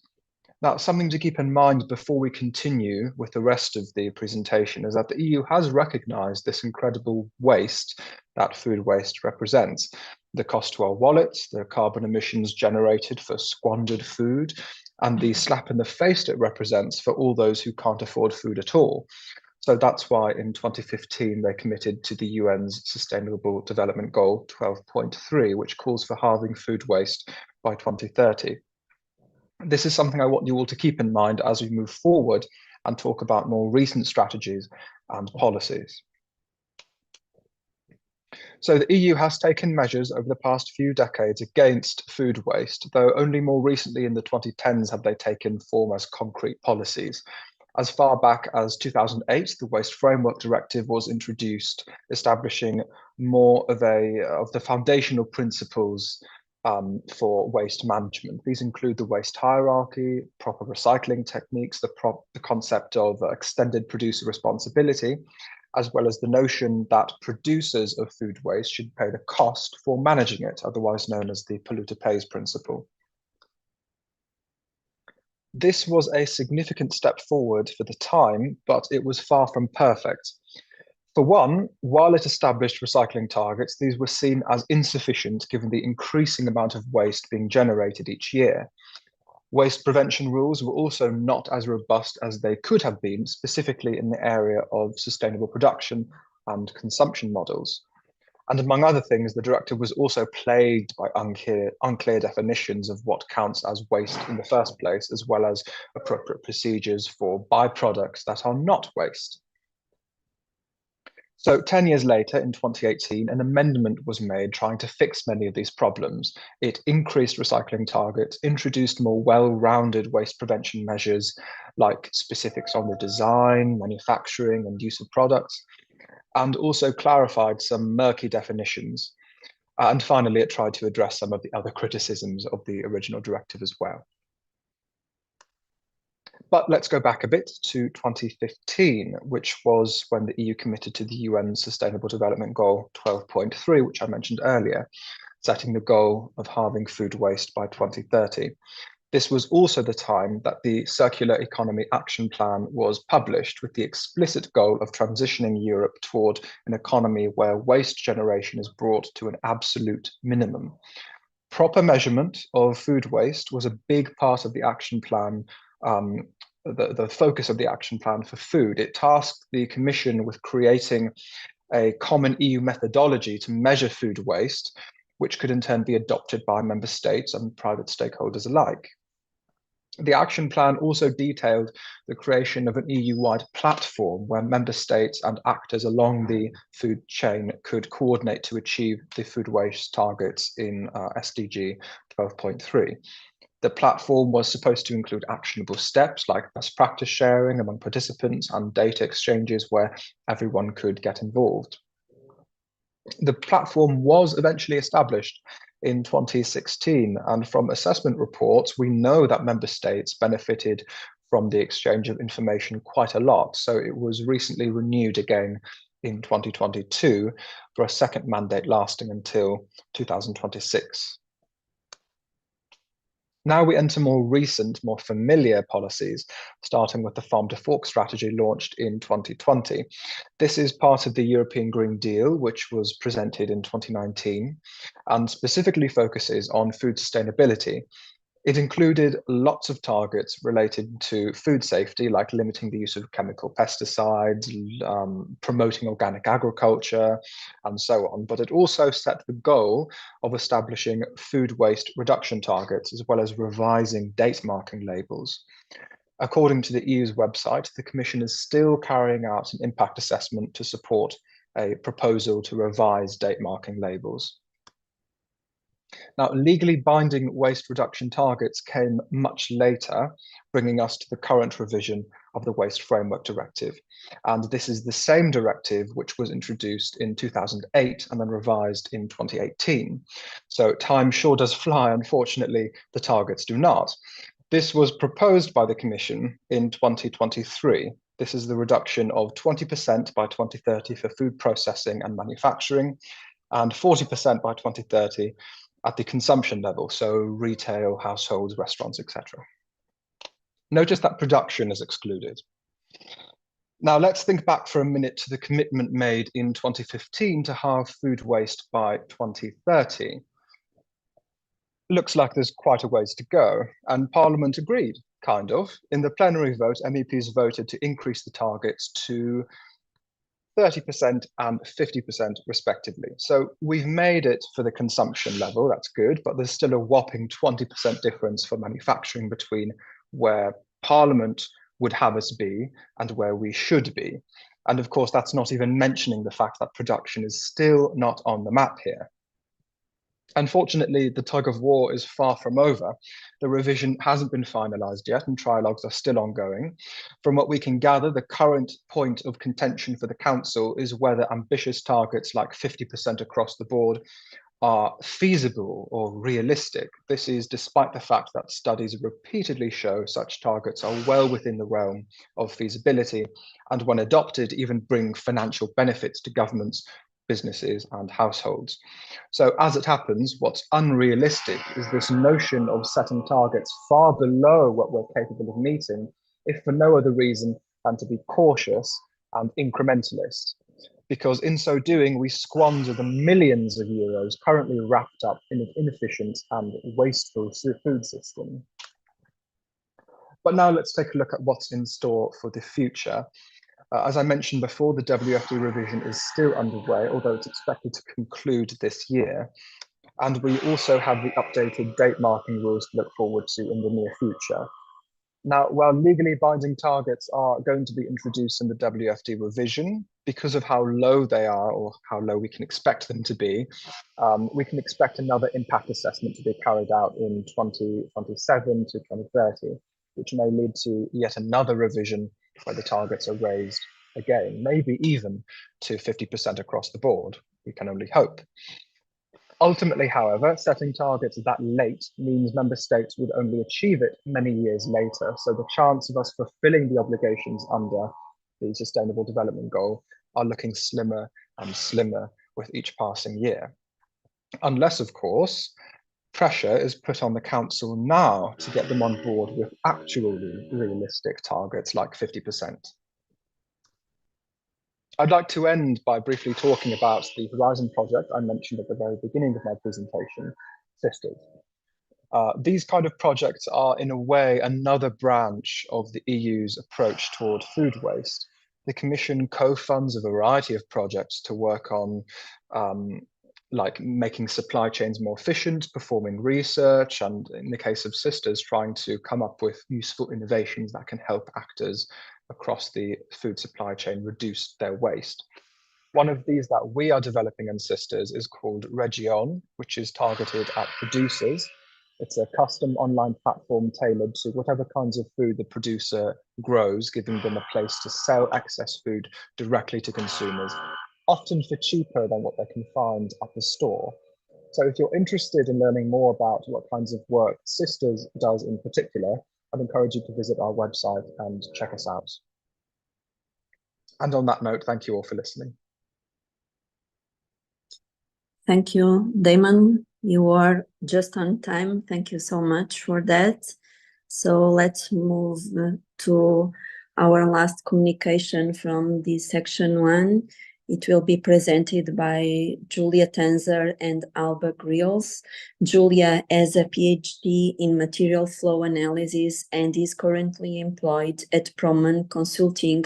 Now, something to keep in mind before we continue with the rest of the presentation is that the EU has recognized this incredible waste that food waste represents. The cost to our wallets, the carbon emissions generated for squandered food, and the slap in the face it represents for all those who can't afford food at all. So that's why in 2015, they committed to the UN's Sustainable Development Goal 12.3, which calls for halving food waste by 2030. This is something I want you all to keep in mind as we move forward and talk about more recent strategies and policies. So the EU has taken measures over the past few decades against food waste, though only more recently in the 2010s have they taken form as concrete policies. As far back as 2008, the Waste Framework Directive was introduced, establishing more of the foundational principles for waste management. These include the waste hierarchy, proper recycling techniques, the concept of extended producer responsibility, as well as the notion that producers of food waste should pay the cost for managing it, otherwise known as the polluter pays principle. This was a significant step forward for the time, but it was far from perfect. For one, while it established recycling targets, these were seen as insufficient given the increasing amount of waste being generated each year. Waste prevention rules were also not as robust as they could have been, specifically in the area of sustainable production and consumption models. And among other things, the directive was also plagued by unclear definitions of what counts as waste in the first place, as well as appropriate procedures for byproducts that are not waste. So 10 years later, in 2018, an amendment was made trying to fix many of these problems. It increased recycling targets, introduced more well-rounded waste prevention measures, like specifics on the design, manufacturing, and use of products, and also clarified some murky definitions. And finally, it tried to address some of the other criticisms of the original directive as well. But let's go back a bit to 2015, which was when the EU committed to the UN Sustainable Development Goal 12.3, which I mentioned earlier, setting the goal of halving food waste by 2030. This was also the time that the Circular Economy Action Plan was published, with the explicit goal of transitioning Europe toward an economy where waste generation is brought to an absolute minimum. Proper measurement of food waste was a big part of the action plan, the focus of the action plan for food. It tasked the Commission with creating a common EU methodology to measure food waste, which could in turn be adopted by member states and private stakeholders alike. The action plan also detailed the creation of an EU-wide platform where member states and actors along the food chain could coordinate to achieve the food waste targets in SDG 12.3. The platform was supposed to include actionable steps like best practice sharing among participants and data exchanges where everyone could get involved. The platform was eventually established in 2016, and from assessment reports, we know that member states benefited from the exchange of information quite a lot. So it was recently renewed again in 2022 for a second mandate lasting until 2026. Now we enter more recent, more familiar policies, starting with the Farm to Fork strategy launched in 2020. This is part of the European Green Deal, which was presented in 2019, and specifically focuses on food sustainability. It included lots of targets related to food safety, like limiting the use of chemical pesticides, promoting organic agriculture, and so on. But it also set the goal of establishing food waste reduction targets, as well as revising date marking labels. According to the EU's website, the Commission is still carrying out an impact assessment to support a proposal to revise date marking labels. Now, legally binding waste reduction targets came much later, bringing us to the current revision of the Waste Framework Directive. And this is the same directive which was introduced in 2008 and then revised in 2018. So time sure does fly. Unfortunately, the targets do not. This was proposed by the Commission in 2023. This is the reduction of 20% by 2030 for food processing and manufacturing, and 40% by 2030 at the consumption level, so retail, households, restaurants, etc. Notice that production is excluded. Now let's think back for a minute to the commitment made in 2015 to halve food waste by 2030. Looks like there's quite a ways to go, and Parliament agreed, kind of. In the plenary vote, MEPs voted to increase the targets to 30% and 50% respectively. So we've made it for the consumption level, that's good, but there's still a whopping 20% difference for manufacturing between where Parliament would have us be and where we should be. And of course, that's not even mentioning the fact that production is still not on the map here. Unfortunately, the tug of war is far from over. The revision hasn't been finalised yet and trilogues are still ongoing. From what we can gather, the current point of contention for the Council is whether ambitious targets like 50% across the board are feasible or realistic. This is despite the fact that studies repeatedly show such targets are well within the realm of feasibility and when adopted even bring financial benefits to governments, businesses and households. So as it happens, what's unrealistic is this notion of setting targets far below what we're capable of meeting, if for no other reason than to be cautious and incrementalist. Because in so doing, we squander the millions of euros currently wrapped up in an inefficient and wasteful food system. But now let's take a look at what's in store for the future. As I mentioned before, the WFD revision is still underway, although it's expected to conclude this year. And we also have the updated date marking rules to look forward to in the near future. Now, while legally binding targets are going to be introduced in the WFD revision, because of how low they are or how low we can expect them to be, we can expect another impact assessment to be carried out in 2027 to 2030, which may lead to yet another revision where the targets are raised again, maybe even to 50% across the board. We can only hope. Ultimately, however, setting targets that late means member states would only achieve it many years later. So the chance of us fulfilling the obligations under the Sustainable Development Goal are looking slimmer and slimmer with each passing year. Unless, of course, pressure is put on the Council now to get them on board with actually realistic targets like 50%. I'd like to end by briefly talking about the Horizon project I mentioned at the very beginning of my presentation, Sisters. These kind of projects are, in a way, another branch of the EU's approach toward food waste. The Commission co-funds a variety of projects to work on like making supply chains more efficient, performing research, and in the case of Sisters, trying to come up with useful innovations that can help actors across the food supply chain reduce their waste. One of these that we are developing in Sisters is called Region, which is targeted at producers. It's a custom online platform tailored to whatever kinds of food the producer grows, giving them a place to sell excess food directly to consumers, often for cheaper than what they can find at the store. So if you're interested in learning more about what kinds of work Sisters does in particular, I'd encourage you to visit our website and check us out. And on that note, thank you all for listening. Thank you, Damon. You are just on time. Thank you so much for that. So let's move to our last communication from this section 1. It will be presented by Julia Tanzer and Alba Grills. Julia has a PhD in material flow analysis and is currently employed at Proman Consulting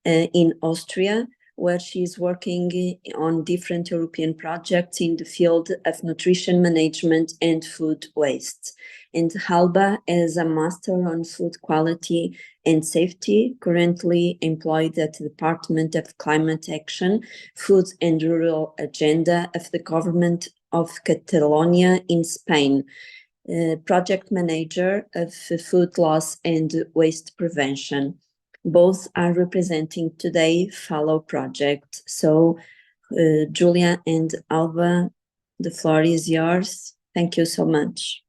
in Austria, where she is working on different European projects in the field of nutrition management and food waste. And Alba is a master on food quality and safety, currently employed at the Department of Climate Action, Food and Rural Agenda of the Government of Catalonia in Spain, project manager of food loss and waste prevention. Both are representing today FLW project. So Julia and Alba, the floor is yours. Thank you so much.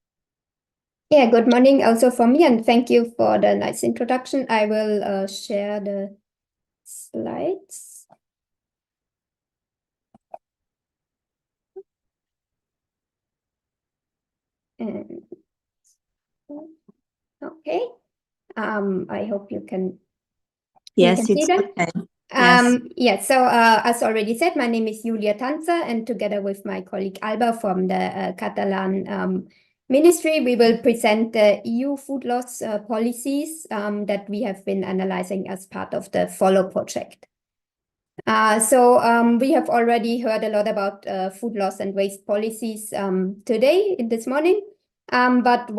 Yeah, good morning also from me, and thank you for the nice introduction. I will share the slides. And okay. I hope you can Yes, see it's that. okay. Yes. Yes, so as already said, my name is Julia Tanzer, and together with my colleague Alba from the Catalan Ministry, we will present the EU food loss policies that we have been analyzing as part of the FOLLOW project. So we have already heard a lot about food loss and waste policies today, this morning. But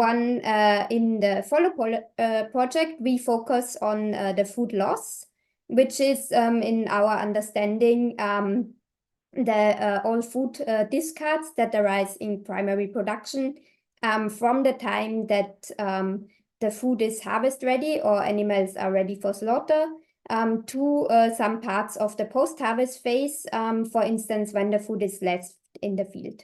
in the FOLLOW project, we focus on the food loss, which is, in our understanding, the all food discards that arise in primary production from the time that the food is harvest ready or animals are ready for slaughter to some parts of the post-harvest phase, for instance, when the food is left in the field.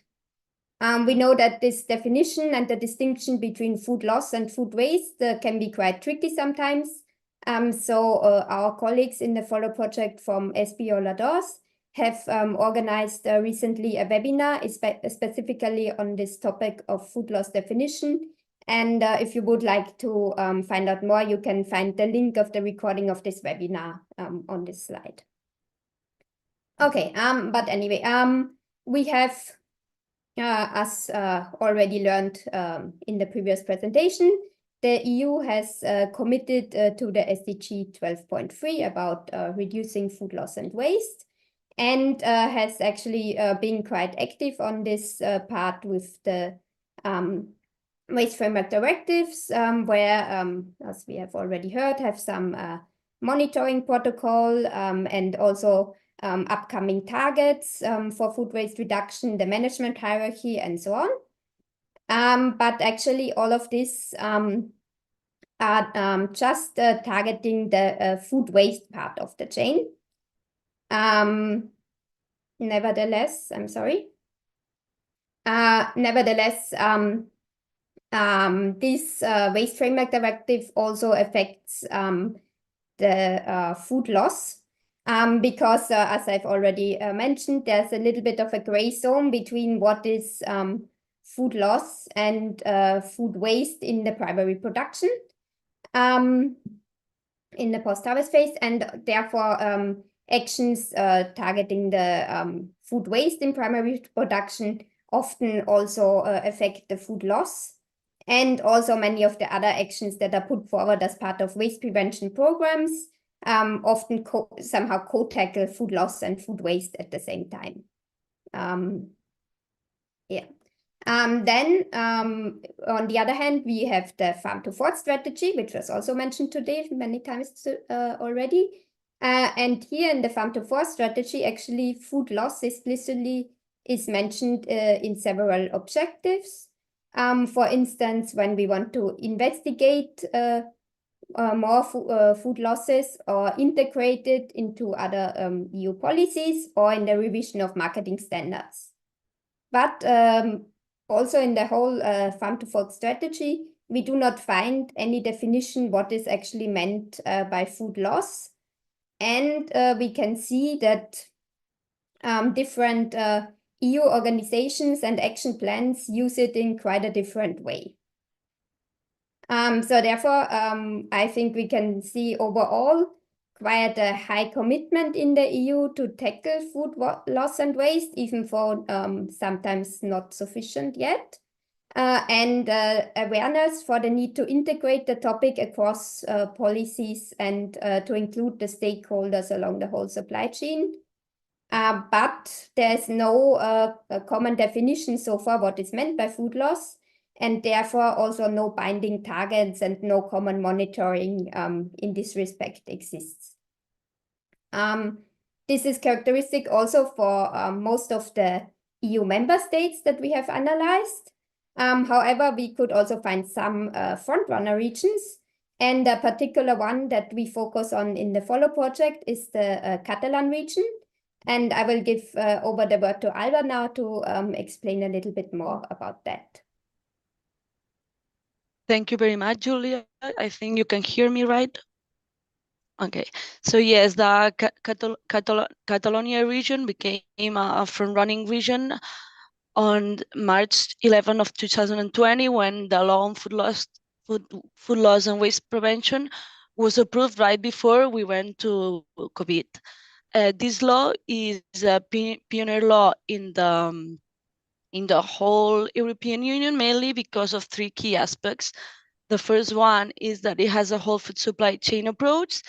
We know that this definition and the distinction between food loss and food waste can be quite tricky sometimes. So our colleagues in the FOLLOW project from SBO LADOS have organized recently a webinar specifically on this topic of food loss definition. And if you would like to find out more, you can find the link of the recording of this webinar on this slide. Okay, but anyway, we have, as already learned in the previous presentation, the EU has committed to the SDG 12.3 about reducing food loss and waste, and has actually been quite active on this part with the waste framework directives, where, as we have already heard, have some monitoring protocol and also upcoming targets for food waste reduction, the management hierarchy, and so on. But actually, all of this are just targeting the food waste part of the chain. Nevertheless, I'm sorry. Nevertheless, this waste framework directive also affects the food loss. Because, as I've already mentioned, there's a little bit of a gray zone between what is food loss and food waste in the primary production, in the post-harvest phase, and therefore actions targeting the food waste in primary production often also affect the food loss. And also many of the other actions that are put forward as part of waste prevention programs often somehow co-tackle food loss and food waste at the same time. Then, on the other hand, we have the farm to fork strategy, which was also mentioned today many times already. And here in the farm to fork strategy, actually, food loss explicitly is mentioned in several objectives. For instance, when we want to investigate more food losses or integrate it into other EU policies, or in the revision of marketing standards. But also in the whole farm to fork strategy, we do not find any definition what is actually meant by food loss. And we can see that different EU organizations and action plans use it in quite a different way. So therefore, I think we can see overall quite a high commitment in the EU to tackle food loss and waste, even for sometimes not sufficient yet. And awareness for the need to integrate the topic across policies and to include the stakeholders along the whole supply chain. But there's no common definition so far what is meant by food loss, and therefore also no binding targets and no common monitoring in this respect exists. This is characteristic also for most of the EU member states that we have analyzed. However, we could also find some frontrunner regions, and a particular one that we focus on in the FOLLOW project is the Catalan region. And I will give over the word to Alba now to explain a little bit more about that. Thank you very much, Julia. I think you can hear me right? Okay, so yes, the Catalonia region became a front-running region on March 11 of 2020, when the law on food loss and waste prevention was approved right before we went to COVID. This law is a pioneer law in the whole European Union, mainly because of three key aspects. The first one is that it has a whole food supply chain approach.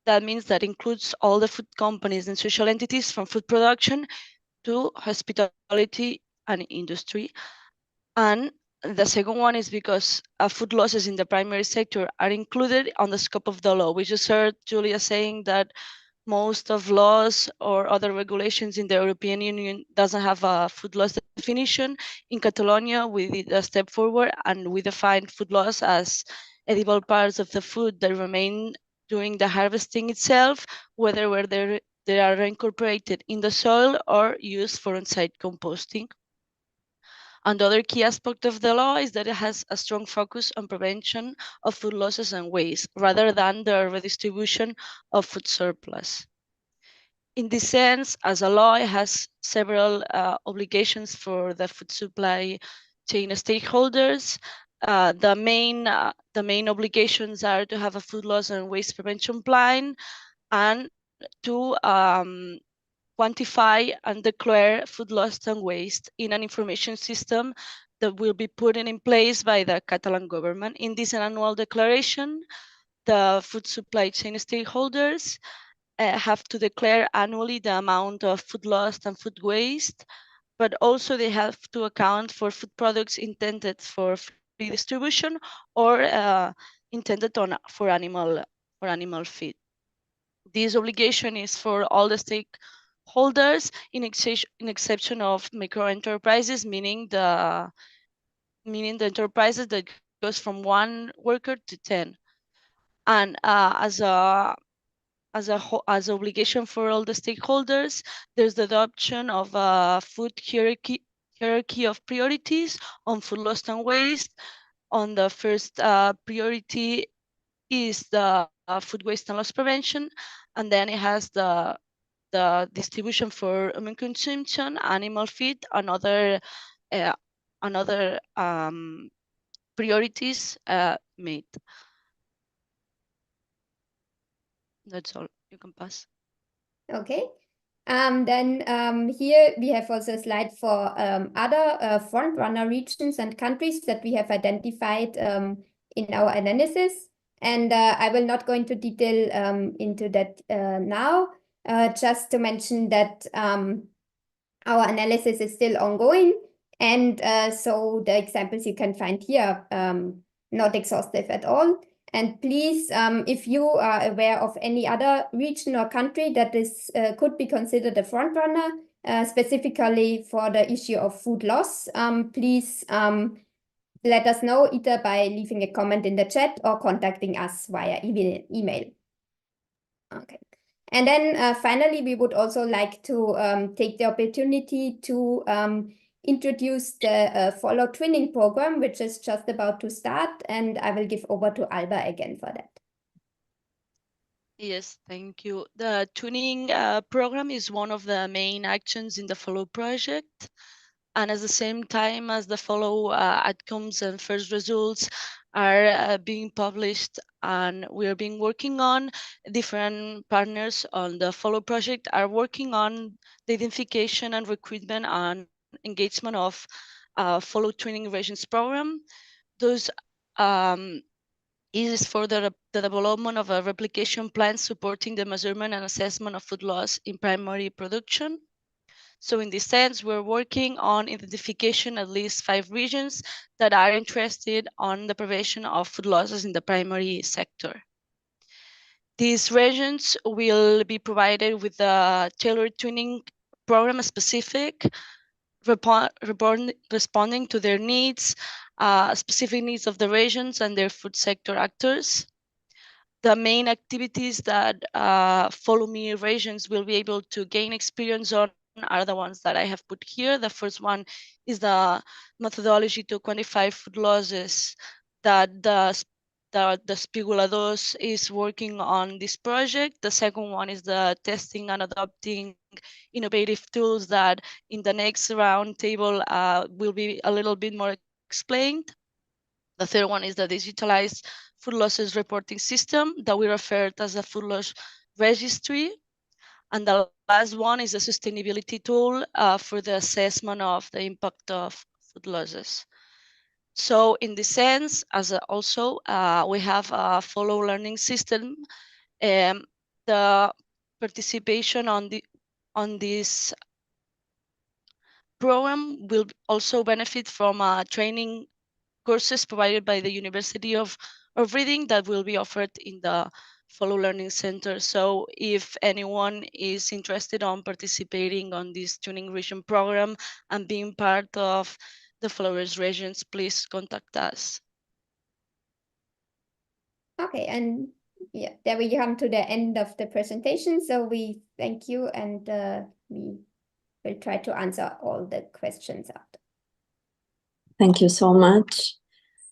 That means that includes all the food companies and social entities from food production to hospitality and industry. And the second one is because food losses in the primary sector are included on the scope of the law. We just heard Julia saying that most of laws or other regulations in the European Union doesn't have a food loss definition. In Catalonia, we did a step forward and we defined food loss as edible parts of the food that remain during the harvesting itself, whether they are incorporated in the soil or used for on-site composting. And the other key aspect of the law is that it has a strong focus on prevention of food losses and waste, rather than the redistribution of food surplus. In this sense, as a law, it has several obligations for the food supply chain stakeholders. The main obligations are to have a food loss and waste prevention plan and to quantify and declare food loss and waste in an information system that will be put in place by the Catalan government. In this annual declaration, the food supply chain stakeholders have to declare annually the amount of food loss and food waste, but also they have to account for food products intended for free distribution or intended for animal feed. This obligation is for all the stakeholders, in exception of micro enterprises, meaning the enterprises that goes from 1 worker to 10. And as obligation for all the stakeholders, there's the adoption of a food hierarchy of priorities on food loss and waste. On the first priority is the food waste and loss prevention, and then it has the distribution for human consumption, animal feed, and other priorities made. That's all. You can pass. Okay. Then here we have also a slide for other front-runner regions and countries that we have identified in our analysis. And I will not go into detail into that now, just to mention that our analysis is still ongoing. And so the examples you can find here, not exhaustive at all. And please, if you are aware of any other region or country that is could be considered a front runner, specifically for the issue of food loss, please let us know either by leaving a comment in the chat or contacting us via email. Okay. And then finally, we would also like to take the opportunity to introduce the follow twinning program, which is just about to start, and I will give over to Alba again for that. Yes, thank you. The twinning program is one of the main actions in the follow project, and at the same time as the follow outcomes and first results are being published and we are being working on, different partners on the follow project are working on the identification and recruitment and engagement of follow twinning regions program. Those is for the development of a replication plan supporting the measurement and assessment of food loss in primary production. So in this sense, we're working on identification at least 5 regions that are interested on the prevention of food losses in the primary sector. These regions will be provided with a tailored twinning program specific, responding to their needs, specific needs of the regions and their food sector actors. The main activities that Follow Me regions will be able to gain experience on are the ones that I have put here. The first one is the methodology to quantify food losses that the the Spigula2 is working on this project. The second one is the testing and adopting innovative tools that in the next round table will be a little bit more explained. The third one is the digitalized food losses reporting system that we referred as a food loss registry. And the last one is a sustainability tool for the assessment of the impact of food losses. So in this sense, as also we have a follow learning system, the participation on this program will also benefit from training courses provided by the University of Reading that will be offered in the Follow Learning Center. So if anyone is interested on participating on this tuning region program and being part of the Flowers regions, please contact us. Okay, and yeah, there we come to the end of the presentation. So we thank you, and we will try to answer all the questions after. Thank you so much.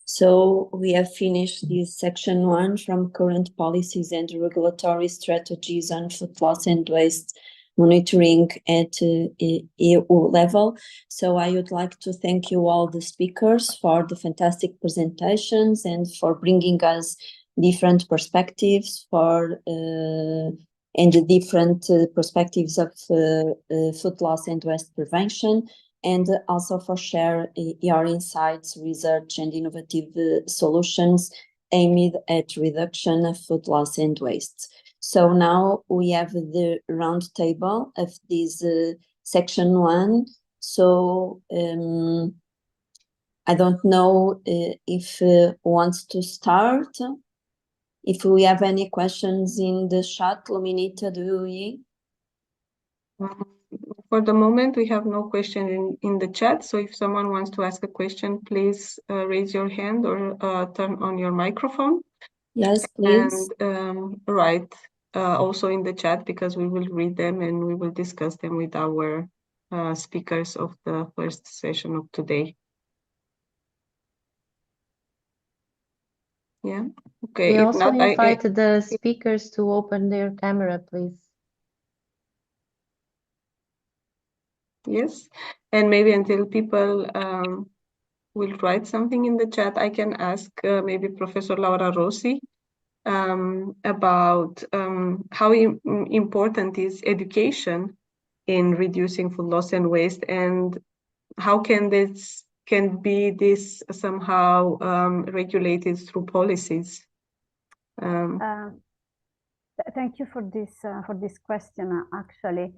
So we have finished this section 1 from current policies and regulatory strategies on food loss and waste monitoring at EU level. So I would like to thank you all the speakers for the fantastic presentations and for bringing us different perspectives and the different perspectives of food loss and waste prevention, and also for sharing your insights, research, and innovative solutions aimed at reduction of food loss and waste. So now we have the round table of this section 1. So I don't know if wants to start. If we have any questions in the chat, Luminita, do we? For the moment, we have no question in the chat. So if someone wants to ask a question, please raise your hand or turn on your microphone. Yes, please. And write also in the chat, because we will read them and we will discuss them with our speakers of the first session of today. Yeah. Okay. We if also not, invited the speakers to open their camera, please. Yes, and maybe until people will write something in the chat, I can ask maybe Professor Laura Rossi about how important is education in reducing food loss and waste, and how can this somehow regulated through policies. Thank you for this question. Actually,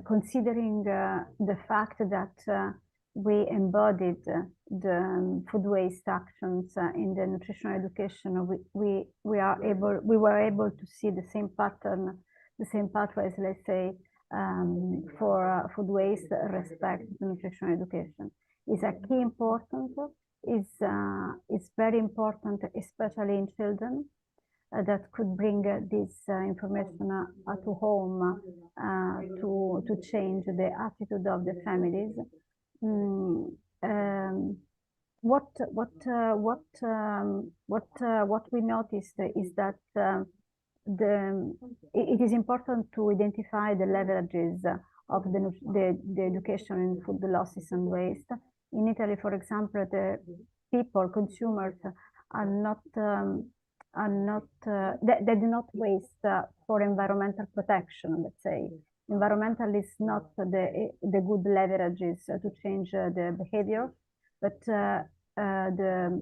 considering the fact that we embodied the food waste actions in the nutritional education, we were able to see the same pattern, the same pathways, let's say, for food waste respect to nutritional education. Is a key important, is very important, especially in children, that could bring this information to home to change the attitude of the families. What we noticed is that it is important to identify the leverages of the education in food losses and waste. In Italy, for example, the consumers they do not waste for environmental protection, let's say. Environmental is not the good leverages to change the behavior, but the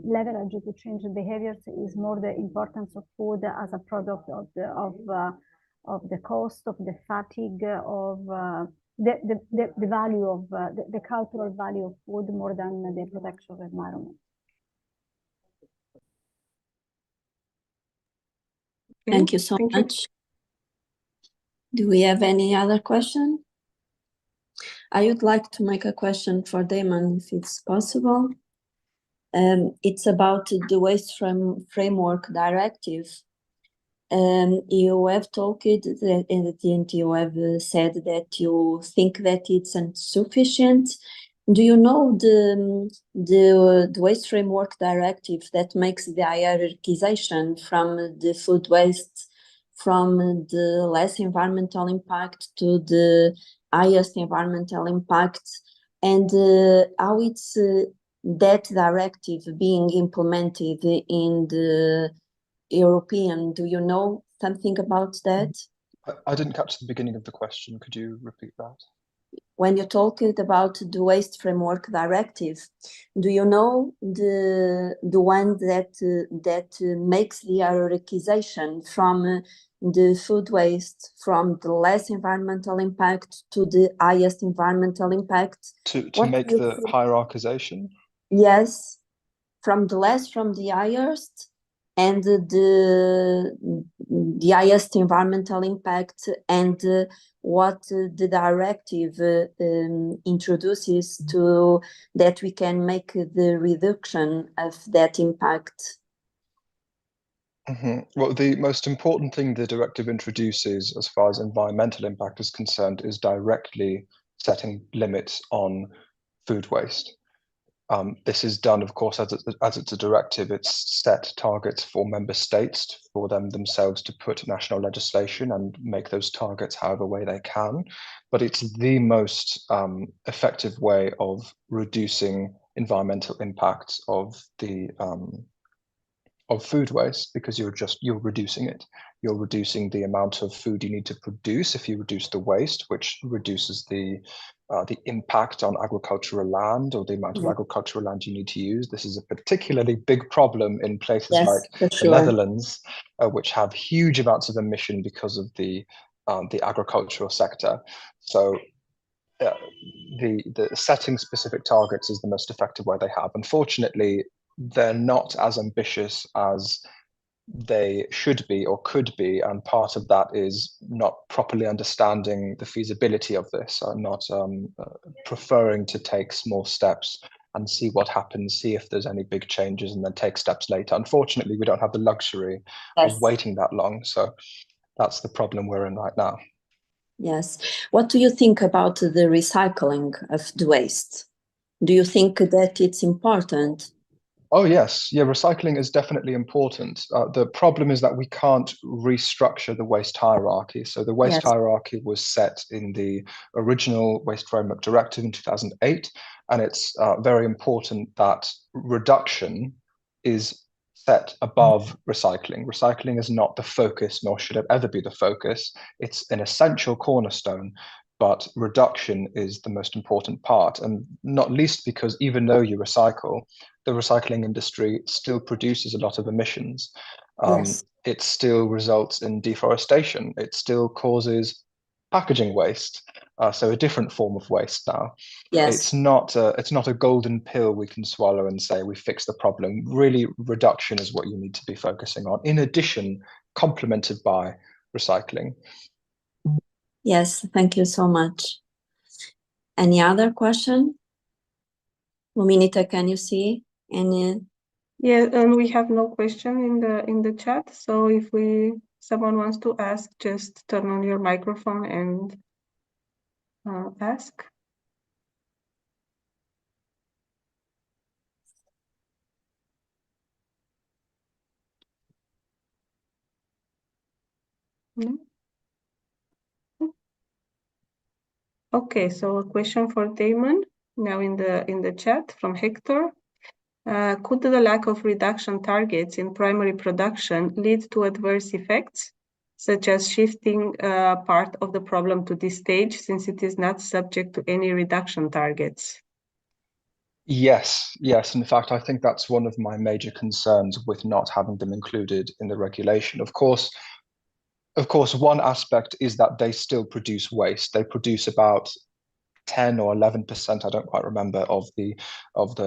leverage to change the behaviors is more the importance of food as a product of the cost, of the fatigue, of the value of the cultural value of food, more than the protection of the environment. Thank you so much. Do we have any other question? I would like to make a question for Damon, if it's possible. It's about the Waste Framework Directive. You have talked and you have said that you think that it's insufficient. Do you know the Waste Framework Directive that makes the hierarchization from the food waste from the less environmental impact to the highest environmental impact, and how it's that directive being implemented in the European? Do you know something about that? I didn't catch the beginning of the question. Could you repeat that? When you talked about the Waste Framework Directive, do you know the one that makes the hierarchization from the food waste from the less environmental impact to the highest environmental impact? To What make do you the think? hierarchization? Yes, from the less from the highest, and the highest environmental impact, and what the directive introduces to that we can make the reduction of that impact. Well, the most important thing the directive introduces as far as environmental impact is concerned is directly setting limits on food waste. This is done, of course, as it's a directive. It's set targets for member states for them themselves to put national legislation and make those targets however way they can. But it's the most effective way of reducing environmental impacts of the of food waste, because you're reducing it. You're reducing the amount of food you need to produce if you reduce the waste, which reduces the impact on agricultural land or the amount of agricultural land you need to use. This is a particularly big problem in places like the Netherlands, which have huge amounts of emission because of the agricultural sector. So the setting specific targets is the most effective way they have. Unfortunately, they're not as ambitious as they should be or could be, and part of that is not properly understanding the feasibility of this, or not preferring to take small steps and see what happens, see if there's any big changes, and then take steps later. Unfortunately, we don't have the luxury of waiting that long, so that's the problem we're in right now. Yes. What do you think about the recycling of the waste? Do you think that it's important? Oh, yes. Yeah, recycling is definitely important. The problem is that we can't restructure the waste hierarchy. So the waste hierarchy was set in the original Waste Framework Directive in 2008. And it's very important that reduction is set above recycling. Recycling is not the focus, nor should it ever be the focus. It's an essential cornerstone, but reduction is the most important part. And not least because even though you recycle, the recycling industry still produces a lot of emissions. It still results in deforestation. It still causes packaging waste. So a different form of waste now. It's not a golden pill we can swallow and say we fix the problem. Really, reduction is what you need to be focusing on, in addition, complemented by recycling. Yes, thank you so much. Any other question? Luminita, can you see any? Yeah, and we have no question in the chat. So if someone wants to ask, just turn on your microphone and ask. No? Okay, so a question for Damon now in the chat from Hector. Could the lack of reduction targets in primary production lead to adverse effects, such as shifting part of the problem to this stage, since it is not subject to any reduction targets? Yes. In fact, I think that's one of my major concerns with not having them included in the regulation. Of course, one aspect is that they still produce waste. They produce about 10 or 11%, I don't quite remember, of the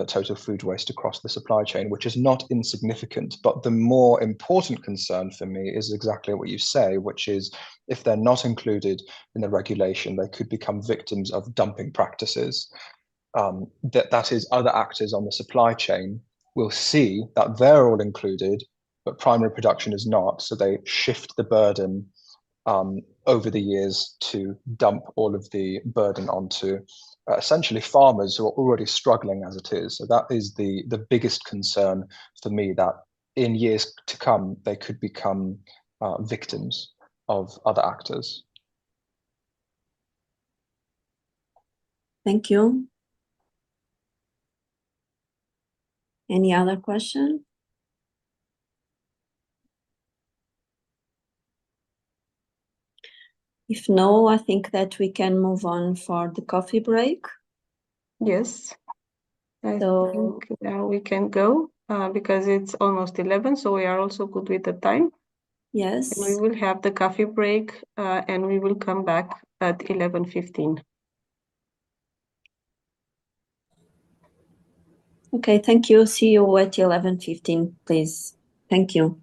total food waste across the supply chain, which is not insignificant. But the more important concern for me is exactly what you say, which is if they're not included in the regulation, they could become victims of dumping practices. That is, other actors on the supply chain will see that they're all included, but primary production is not. So they shift the burden over the years to dump all of the burden onto essentially farmers who are already struggling as it is. So that is the biggest concern for me, that in years to come, they could become victims of other actors. Thank you. Any other question? If no, I think that we can move on for the coffee break. Yes, I So, think now we can go because it's almost 11, so we are also good with the time. yes. And we will have the coffee break and we will come back at 11:15. Okay, thank you. See you at 11:15, please. Thank you.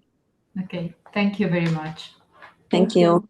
Okay, thank you very much. Thank you.